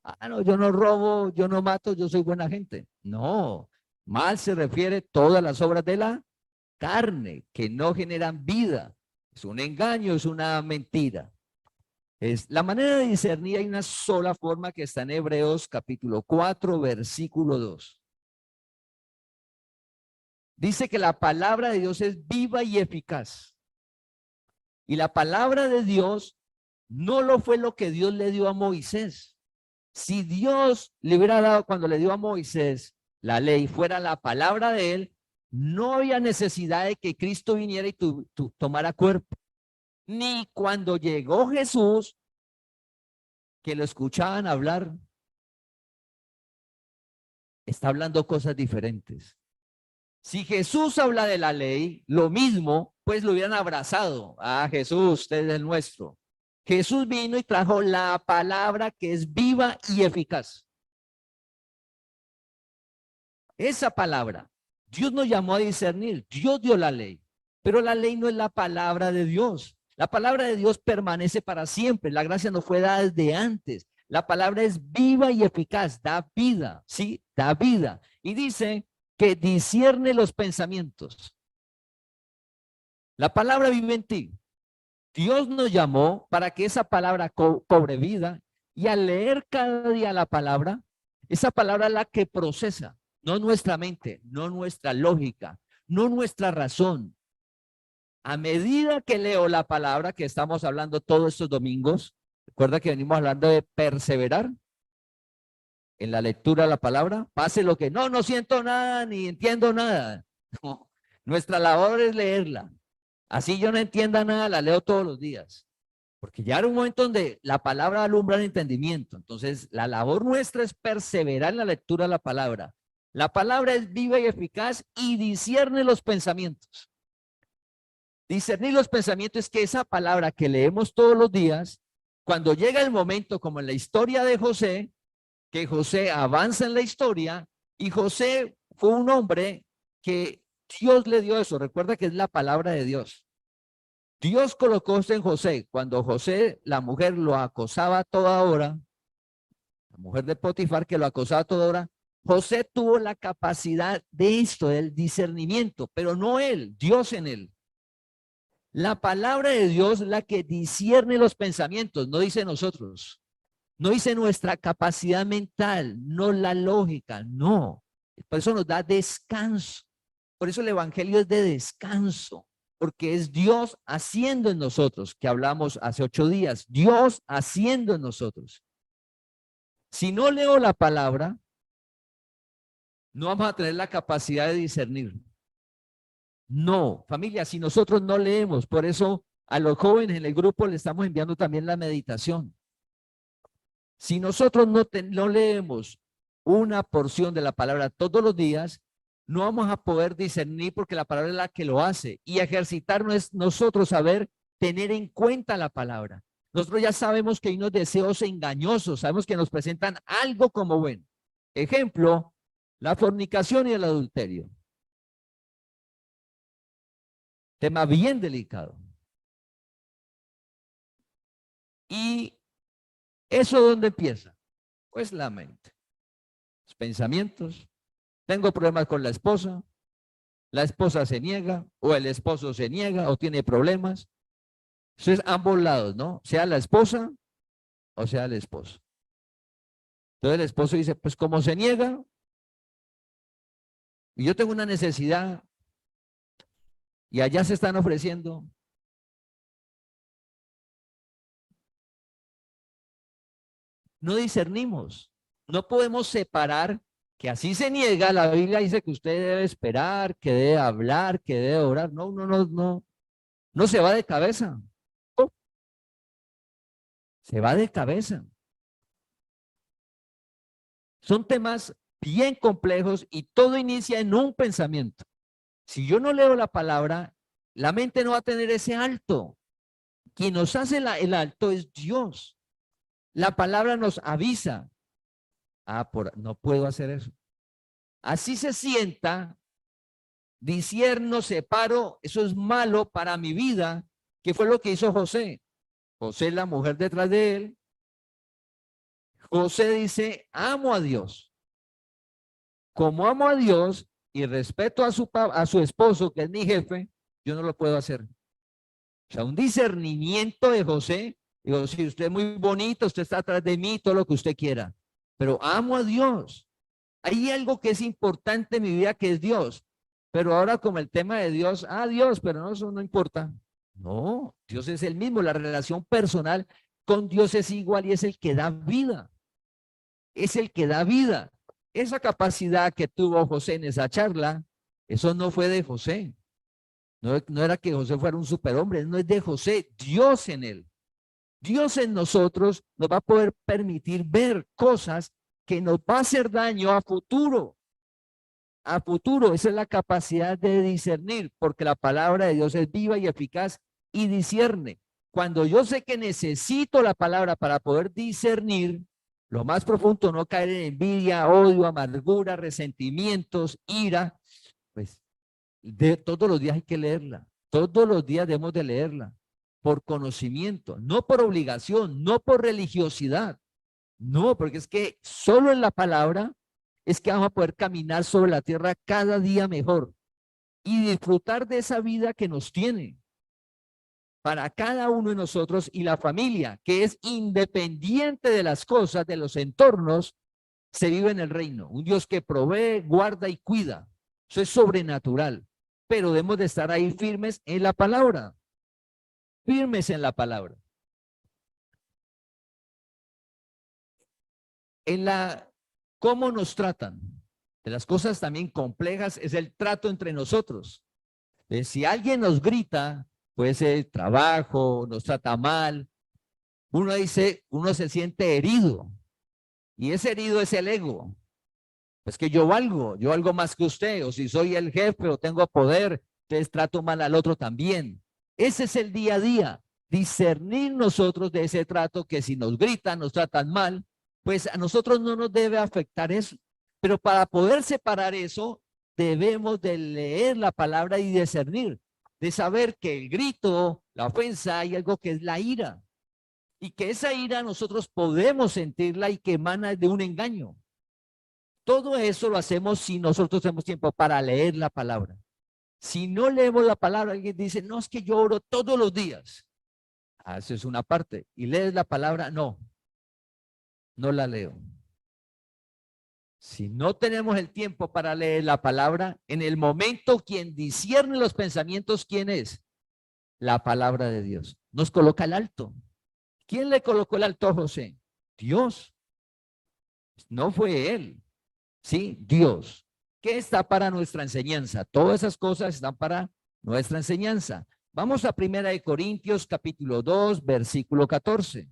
Ah, no, yo no robo, yo no mato, yo soy buena gente. No, mal se refiere a todas las obras de la carne que no generan vida. Es un engaño, es una mentira. Es la manera de discernir, hay una sola forma que está en Hebreos capítulo 4, versículo 2. Dice que la palabra de Dios es viva y eficaz. Y la palabra de Dios no lo fue lo que Dios le dio a Moisés. Si Dios le hubiera dado cuando le dio a Moisés la ley, fuera la palabra de él, no había necesidad de que Cristo viniera y tomara cuerpo. Ni cuando llegó Jesús, que lo escuchaban hablar, está hablando cosas diferentes. Si Jesús habla de la ley, lo mismo, pues lo hubieran abrazado. Ah, Jesús, usted es el nuestro. Jesús vino y trajo la palabra que es viva y eficaz. Esa palabra, Dios nos llamó a discernir, Dios dio la ley, pero la ley no es la palabra de Dios. La palabra de Dios permanece para siempre, la gracia nos fue dada desde antes. La palabra es viva y eficaz, da vida, ¿sí? Da vida. Y dice que discierne los pensamientos. La palabra vive en ti. Dios nos llamó para que esa palabra cobre vida y al leer cada día la palabra, esa palabra es la que procesa, no nuestra mente, no nuestra lógica, no nuestra razón. A medida que leo la palabra que estamos hablando todos estos domingos, recuerda que venimos hablando de perseverar en la lectura de la palabra, pase lo que no siento nada ni entiendo nada. No, nuestra labor es leerla. Así yo no entienda nada, la leo todos los días. Porque ya era un momento donde la palabra alumbra el entendimiento. Entonces, la labor nuestra es perseverar en la lectura de la palabra. La palabra es viva y eficaz y discierne los pensamientos. Discernir los pensamientos es que esa palabra que leemos todos los días, cuando llega el momento, como en la historia de José, que José avanza en la historia y José fue un hombre que Dios le dio eso. Recuerda que es la palabra de Dios. Dios colocó esto en José. Cuando José, la mujer lo acosaba a toda hora, la mujer de Potifar que lo acosaba a toda hora, José tuvo la capacidad de esto, del discernimiento, pero no él, Dios en él. La palabra de Dios es la que discierne los pensamientos, no dice nosotros, no dice nuestra capacidad mental, no la lógica, no. Por eso nos da descanso. Por eso el evangelio es de descanso, porque es Dios haciendo en nosotros, que hablamos hace 8 días, Dios haciendo en nosotros. Si no leo la palabra, no vamos a tener la capacidad de discernir. No, familia, si nosotros no leemos, por eso a los jóvenes en el grupo le estamos enviando también la meditación. Si nosotros no leemos una porción de la palabra todos los días, no vamos a poder discernir porque la palabra es la que lo hace. Y ejercitarnos es nosotros saber tener en cuenta la palabra. Nosotros ya sabemos que hay unos deseos engañosos, sabemos que nos presentan algo como bueno. Ejemplo, la fornicación y el adulterio. Tema bien delicado. ¿Y eso dónde empieza? Pues la mente. Los pensamientos. Tengo problemas con la esposa se niega, o el esposo se niega, o tiene problemas. Eso es ambos lados, ¿no? Sea la esposa o sea el esposo. Entonces el esposo dice, pues como se niega, y yo tengo una necesidad, y allá se están ofreciendo, no discernimos. No podemos separar, que así se niega. La Biblia dice que usted debe esperar, que debe hablar, que debe orar. No, no, no, no. No se va de cabeza. No, se va de cabeza. Son temas bien complejos y todo inicia en un pensamiento. Si yo no leo la palabra, la mente no va a tener ese alto. Quien nos hace el alto es Dios. La palabra nos avisa. No puedo hacer eso. Así se sienta, disierno, separo, eso es malo para mi vida, que fue lo que hizo José. José, la mujer detrás de él. José dice, amo a Dios. Como amo a Dios y respeto a su esposo, que es mi jefe, yo no lo puedo hacer. O sea, un discernimiento de José. Digo, si usted es muy bonito, usted está atrás de mí, todo lo que usted quiera. Pero amo a Dios. Hay algo que es importante en mi vida, que es Dios. Pero ahora como el tema de Dios, Dios, pero no, eso no importa. No, Dios es el mismo. La relación personal con Dios es igual y es el que da vida. Es el que da vida. Esa capacidad que tuvo José en esa charla, eso no fue de José. No era que José fuera un superhombre, no es de José, Dios en él. Dios en nosotros nos va a poder permitir ver cosas que nos va a hacer daño a futuro. A futuro, esa es la capacidad de discernir, porque la palabra de Dios es viva y eficaz y discierne. Cuando yo sé que necesito la palabra para poder discernir, lo más profundo, no caer en envidia, odio, amargura, resentimientos, ira, pues todos los días hay que leerla. Todos los días debemos de leerla por conocimiento, no por obligación, no por religiosidad. No, porque es que solo en la palabra es que vamos a poder caminar sobre la tierra cada día mejor y disfrutar de esa vida que nos tiene para cada uno de nosotros, y la familia, que es independiente de las cosas, de los entornos, se vive en el reino. Un Dios que provee, guarda y cuida. Eso es sobrenatural, pero debemos de estar ahí firmes en la palabra. Firmes en la palabra. ¿Cómo nos tratan? De las cosas también complejas es el trato entre nosotros. Si alguien nos grita, puede ser trabajo, nos trata mal, uno dice, uno se siente herido, y ese herido es el ego. Es que yo valgo más que usted, o si soy el jefe o tengo poder, entonces trato mal al otro también. Ese es el día a día, discernir nosotros de ese trato, que si nos gritan, nos tratan mal, pues a nosotros no nos debe afectar eso. Pero para poder separar eso, debemos de leer la palabra y discernir, de saber que el grito, la ofensa, hay algo que es la ira, y que esa ira nosotros podemos sentirla y que emana de un engaño. Todo eso lo hacemos si nosotros tenemos tiempo para leer la palabra. Si no leemos la palabra, alguien dice, no, es que yo oro todos los días. Eso es una parte. ¿Y lees la palabra? No, no la leo. Si no tenemos el tiempo para leer la palabra, en el momento quien discierne los pensamientos, ¿quién es? La palabra de Dios. Nos coloca el alto. ¿Quién le colocó el alto a José? Dios. No fue él. Sí, Dios. ¿Qué está para nuestra enseñanza? Todas esas cosas están para nuestra enseñanza. Vamos a 1 Corintios capítulo 2, versículo 14.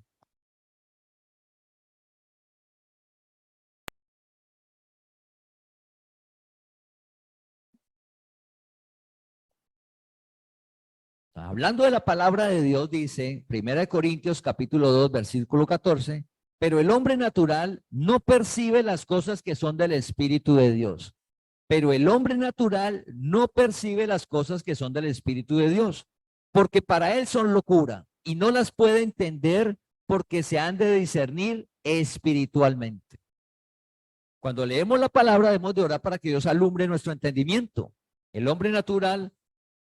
Hablando de la palabra de Dios, dice 1 Corintios capítulo 2, versículo 14, pero el hombre natural no percibe las cosas que son del Espíritu de Dios. Pero el hombre natural no percibe las cosas que son del Espíritu de Dios, porque para él son locura y no las puede entender, porque se han de discernir espiritualmente. Cuando leemos la palabra debemos de orar para que Dios alumbre nuestro entendimiento. El hombre natural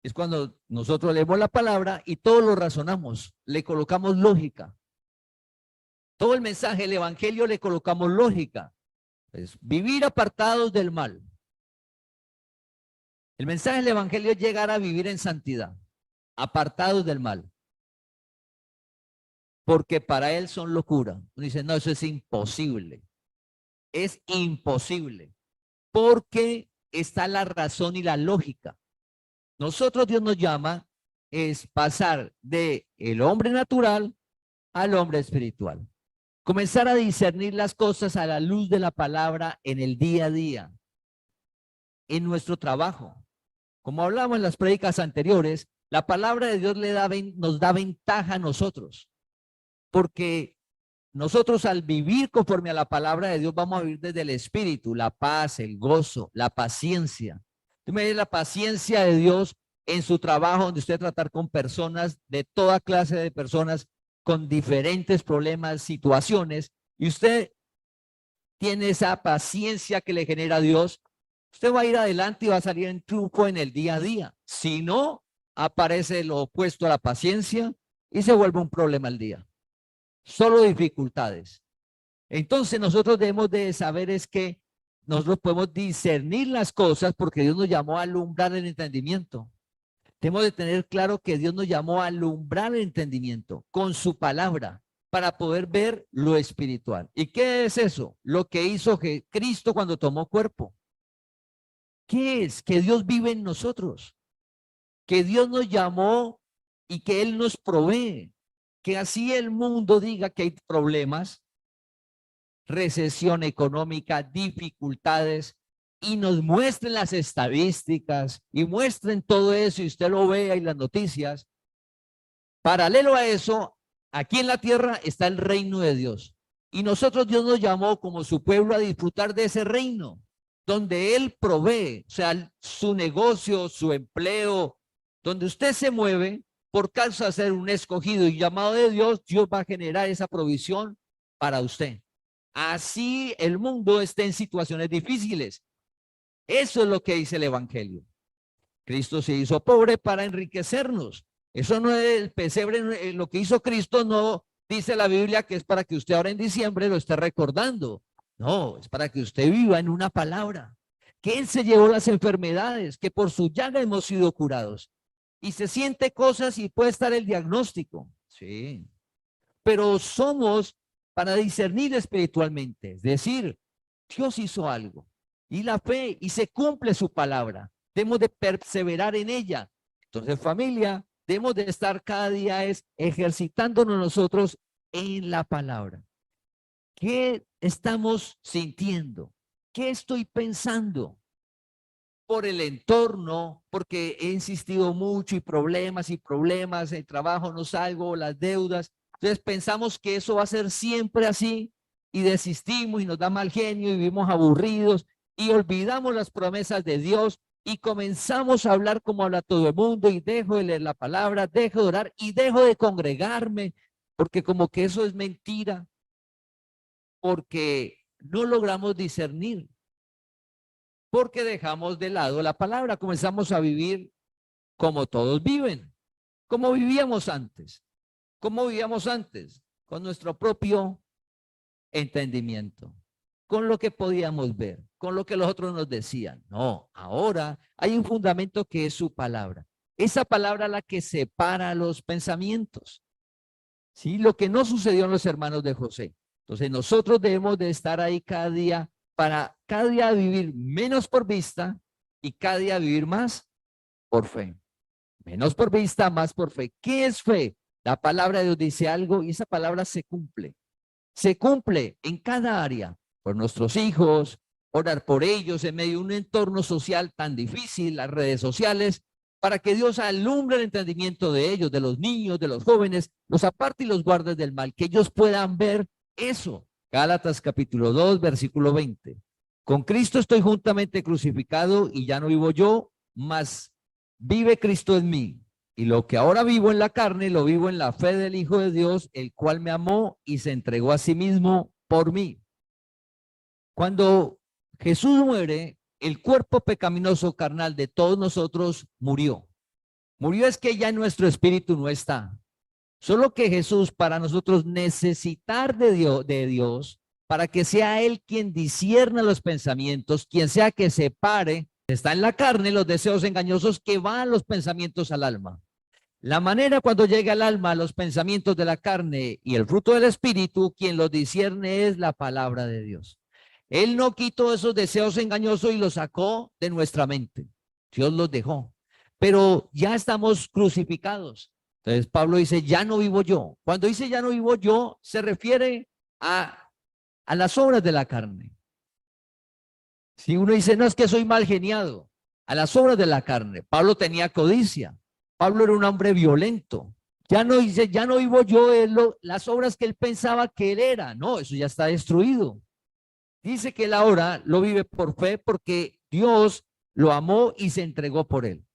es cuando nosotros leemos la palabra y todo lo razonamos, le colocamos lógica. Todo el mensaje, el evangelio, le colocamos lógica. Es vivir apartados del mal. El mensaje del evangelio es llegar a vivir en santidad, apartados del mal. porque para él son locura. Uno dice, no, eso es imposible. Es imposible, porque está la razón y la lógica. Nosotros Dios nos llama es pasar de el hombre natural al hombre espiritual. Comenzar a discernir las cosas a la luz de la palabra en el día a día, en nuestro trabajo. Como hablamos en las prédicas anteriores, la palabra de Dios nos da ventaja a nosotros, porque nosotros al vivir conforme a la palabra de Dios vamos a vivir desde el espíritu, la paz, el gozo, la paciencia. Tú me ves la paciencia de Dios en su trabajo, donde usted tratar con personas de toda clase de personas con diferentes problemas, situaciones, y usted tiene esa paciencia que le genera Dios, usted va a ir adelante y va a salir en triunfo en el día a día. Si no, aparece lo opuesto a la paciencia y se vuelve un problema al día. Solo dificultades. Entonces nosotros debemos de saber es que nosotros podemos discernir las cosas porque Dios nos llamó a alumbrar el entendimiento. Tenemos de tener claro que Dios nos llamó a alumbrar el entendimiento con su palabra para poder ver lo espiritual. ¿Y qué es eso? Lo que hizo Cristo cuando tomó cuerpo. ¿Qué es? Que Dios vive en nosotros, que Dios nos llamó y que Él nos provee, que así el mundo diga que hay problemas, recesión económica, dificultades, y nos muestren las estadísticas y muestren todo eso y usted lo vea y las noticias. Paralelo a eso, aquí en la tierra está el reino de Dios. Y nosotros Dios nos llamó como su pueblo a disfrutar de ese reino, donde Él provee, o sea, su negocio, su empleo, donde usted se mueve por causa de ser un escogido y llamado de Dios, Dios va a generar esa provisión para usted. Así el mundo esté en situaciones difíciles. Eso es lo que dice el Evangelio. Cristo se hizo pobre para enriquecernos. Eso no es el pesebre, lo que hizo Cristo no dice la Biblia que es para que usted ahora en diciembre lo esté recordando. No, es para que usted viva en una palabra. Que Él se llevó las enfermedades, que por su llaga hemos sido curados. Y se siente cosas y puede estar el diagnóstico. Sí. Pero somos para discernir espiritualmente. Es decir, Dios hizo algo. Y la fe, y se cumple su palabra. Debemos de perseverar en ella. Entonces, familia, debemos de estar cada día ejercitándonos nosotros en la palabra. ¿Qué estamos sintiendo? ¿Qué estoy pensando? Por el entorno, porque he insistido mucho y problemas, el trabajo no salgo, las deudas. Entonces pensamos que eso va a ser siempre así y desistimos y nos da mal genio y vivimos aburridos y olvidamos las promesas de Dios y comenzamos a hablar como habla todo el mundo y dejo de leer la palabra, dejo de orar y dejo de congregarme porque como que eso es mentira, porque no logramos discernir, porque dejamos de lado la palabra, comenzamos a vivir como todos viven, como vivíamos antes, con nuestro propio entendimiento, con lo que podíamos ver, con lo que los otros nos decían. No, ahora hay un fundamento que es su palabra. Esa palabra la que separa los pensamientos. ¿Sí? Lo que no sucedió en los hermanos de José. Entonces nosotros debemos de estar ahí cada día para cada día vivir menos por vista y cada día vivir más por fe. Menos por vista, más por fe. ¿Qué es fe? La palabra de Dios dice algo y esa palabra se cumple. Se cumple en cada área, por nuestros hijos, orar por ellos en medio de un entorno social tan difícil, las redes sociales, para que Dios alumbre el entendimiento de ellos, de los niños, de los jóvenes, los aparte y los guarde del mal, que ellos puedan ver eso. Gálatas capítulo 2, versículo 20. Con Cristo estoy juntamente crucificado y ya no vivo yo, mas vive Cristo en mí. Y lo que ahora vivo en la carne, lo vivo en la fe del Hijo de Dios, el cual me amó y se entregó a sí mismo por mí. Cuando Jesús muere, el cuerpo pecaminoso carnal de todos nosotros murió. Murió es que ya en nuestro espíritu no está. Solo que Jesús, para nosotros necesitar de Dios, para que sea Él quien discierna los pensamientos, quien sea que separe, está en la carne los deseos engañosos que van los pensamientos al alma. La manera cuando llega al alma, los pensamientos de la carne y el fruto del espíritu, quien los discierne es la palabra de Dios. Él no quitó esos deseos engañosos y los sacó de nuestra mente. Dios los dejó. Pero ya estamos crucificados. Entonces Pablo dice, ya no vivo yo. Cuando dice ya no vivo yo, se refiere a las obras de la carne. Si uno dice, no, es que soy mal geniado, a las obras de la carne. Pablo tenía codicia. Pablo era un hombre violento. Ya no dice, ya no vivo yo las obras que él pensaba que él era. No, eso ya está destruido. Dice que él ahora lo vive por fe porque Dios lo amó y se entregó por él.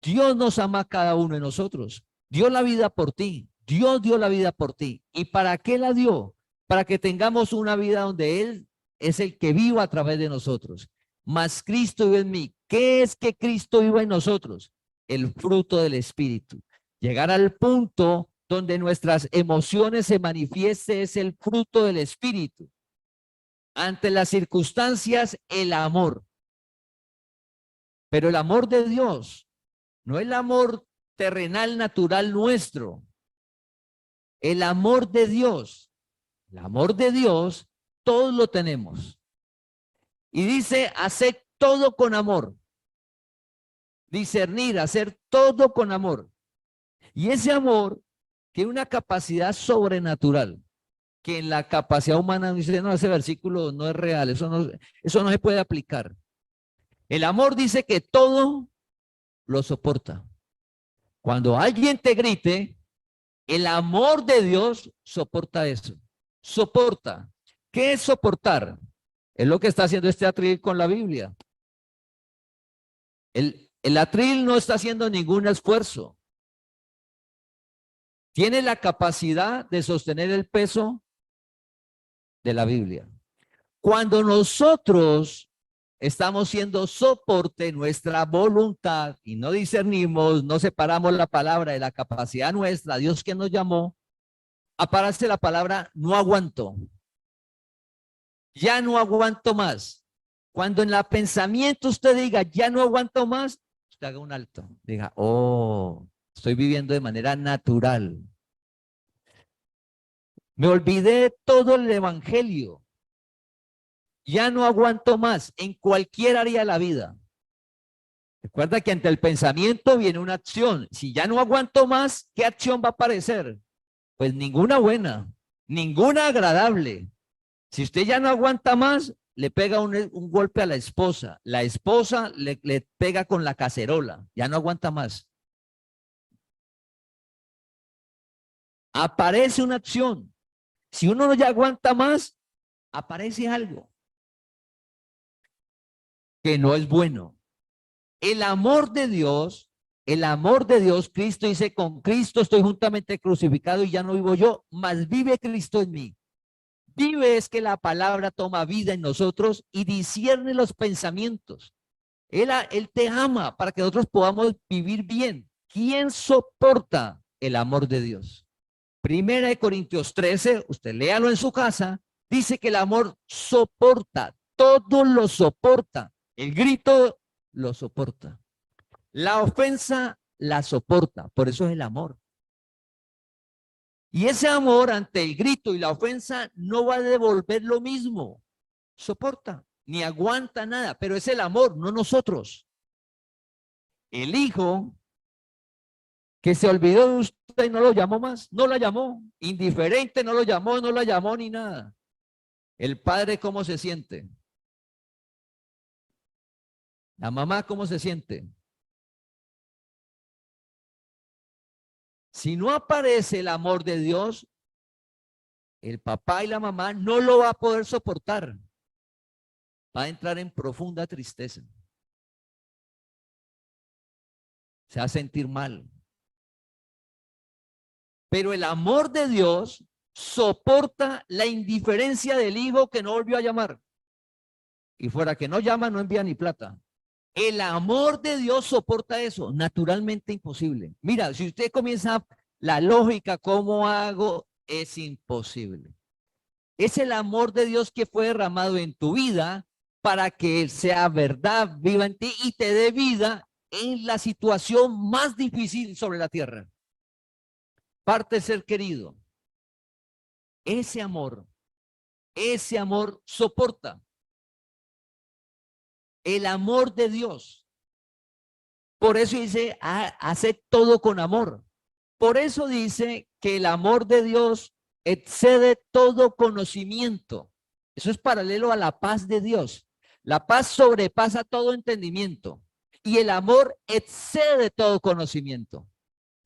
Dios nos ama a cada uno de nosotros. Dio la vida por ti. Dios dio la vida por ti. ¿Y para qué la dio? Para que tengamos una vida donde Él es el que viva a través de nosotros. Mas Cristo vive en mí. ¿Qué es que Cristo viva en nosotros? El fruto del Espíritu. Llegar al punto donde nuestras emociones se manifieste es el fruto del Espíritu. Ante las circunstancias, el amor. Pero el amor de Dios, no el amor terrenal natural nuestro. El amor de Dios. El amor de Dios, todos lo tenemos. Y dice, hacer todo con amor. Discernir, hacer todo con amor. Y ese amor tiene una capacidad sobrenatural, que en la capacidad humana dice, no, ese versículo no es real, eso no se puede aplicar. El amor dice que todo lo soporta. Cuando alguien te grite, el amor de Dios soporta eso. Soporta. ¿Qué es soportar? Es lo que está haciendo este atril con la Biblia. El atril no está haciendo ningún esfuerzo. Tiene la capacidad de sostener el peso de la Biblia. Cuando nosotros estamos siendo soporte, nuestra voluntad, y no discernimos, no separamos la palabra de la capacidad nuestra, Dios que nos llamó, aparece la palabra no aguanto. Ya no aguanto más. Cuando en el pensamiento usted diga ya no aguanto más, usted haga un alto. Diga, oh, estoy viviendo de manera natural. Me olvidé todo el evangelio. Ya no aguanto más en cualquier área de la vida. Recuerda que ante el pensamiento viene una acción. Si ya no aguanto más, ¿qué acción va a aparecer? Pues ninguna buena, ninguna agradable. Si usted ya no aguanta más, le pega un golpe a la esposa le pega con la cacerola, ya no aguanta más. Aparece una acción. Si uno no ya aguanta más, aparece algo que no es bueno. El amor de Dios, Cristo dice, con Cristo estoy juntamente crucificado y ya no vivo yo, mas vive Cristo en mí. Vive es que la palabra toma vida en nosotros y discierne los pensamientos. Él te ama para que nosotros podamos vivir bien. ¿Quién soporta el amor de Dios? Primera de Corintios 13, usted léalo en su casa, dice que el amor soporta, todo lo soporta. El grito lo soporta. La ofensa la soporta, por eso es el amor. Y ese amor ante el grito y la ofensa no va a devolver lo mismo. Soporta, ni aguanta nada, pero es el amor, no nosotros. El hijo que se olvidó de usted y no lo llamó más, no la llamó, indiferente, no lo llamó, no la llamó ni nada. El padre, ¿cómo se siente? La mamá, ¿cómo se siente? Si no aparece el amor de Dios, el papá y la mamá no lo va a poder soportar. Va a entrar en profunda tristeza. Se va a sentir mal. Pero el amor de Dios soporta la indiferencia del hijo que no volvió a llamar. Y fuera que no llama, no envía ni plata. El amor de Dios soporta eso, naturalmente imposible. Mira, si usted comienza la lógica, ¿cómo hago? Es imposible. Es el amor de Dios que fue derramado en tu vida para que sea verdad, viva en ti y te dé vida en la situación más difícil sobre la tierra. parte ser querido. Ese amor soporta. El amor de Dios. Por eso dice, hace todo con amor. Por eso dice que el amor de Dios excede todo conocimiento. Eso es paralelo a la paz de Dios. La paz sobrepasa todo entendimiento y el amor excede todo conocimiento.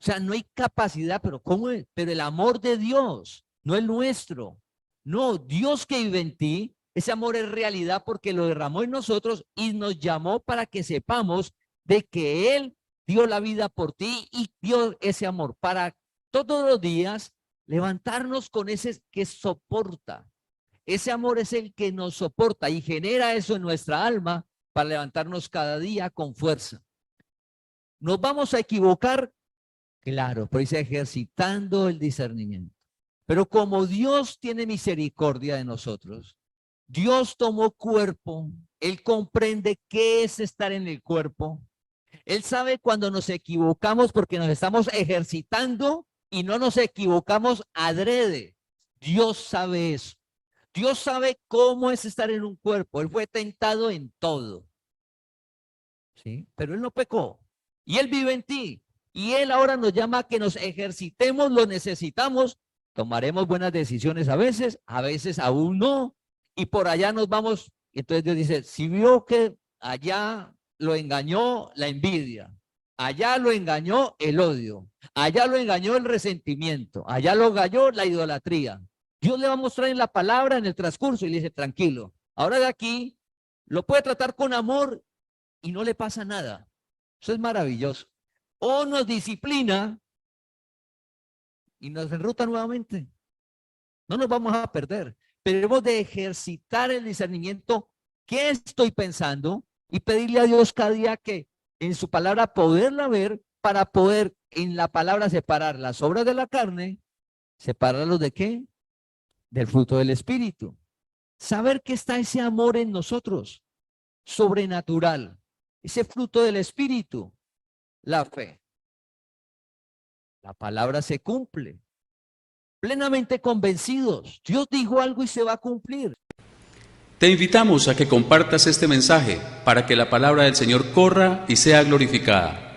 O sea, no hay capacidad, pero ¿cómo es? Pero el amor de Dios, no el nuestro. No, Dios que vive en ti, ese amor es realidad porque lo derramó en nosotros y nos llamó para que sepamos de que Él dio la vida por ti y dio ese amor para todos los días levantarnos con ese que soporta. Ese amor es el que nos soporta y genera eso en nuestra alma para levantarnos cada día con fuerza. ¿Nos vamos a equivocar? Claro, pero dice ejercitando el discernimiento. Pero como Dios tiene misericordia de nosotros, Dios tomó cuerpo, Él comprende qué es estar en el cuerpo. Él sabe cuando nos equivocamos porque nos estamos ejercitando y no nos equivocamos adrede. Dios sabe eso. Dios sabe cómo es estar en un cuerpo. Él fue tentado en todo. ¿Sí? Pero Él no pecó. Y Él vive en ti. Y Él ahora nos llama a que nos ejercitemos, lo necesitamos. Tomaremos buenas decisiones a veces aún no. Y por allá nos vamos. Entonces Dios dice, si vio que allá lo engañó la envidia, allá lo engañó el odio, allá lo engañó el resentimiento, allá lo engañó la idolatría. Dios le va a mostrar en la palabra en el transcurso y le dice, tranquilo, ahora de aquí lo puede tratar con amor y no le pasa nada. Eso es maravilloso. O nos disciplina y nos enruta nuevamente. No nos vamos a perder, pero hemos de ejercitar el discernimiento. ¿Qué estoy pensando? Y pedirle a Dios cada día que en su palabra poderla ver para poder en la palabra separar las obras de la carne, separarlos de qué? Del fruto del Espíritu. Saber que está ese amor en nosotros, sobrenatural, ese fruto del Espíritu, la fe. La palabra se cumple. Plenamente convencidos. Dios dijo algo y se va a cumplir. Te invitamos a que compartas este mensaje para que la palabra del Señor corra y sea glorificada.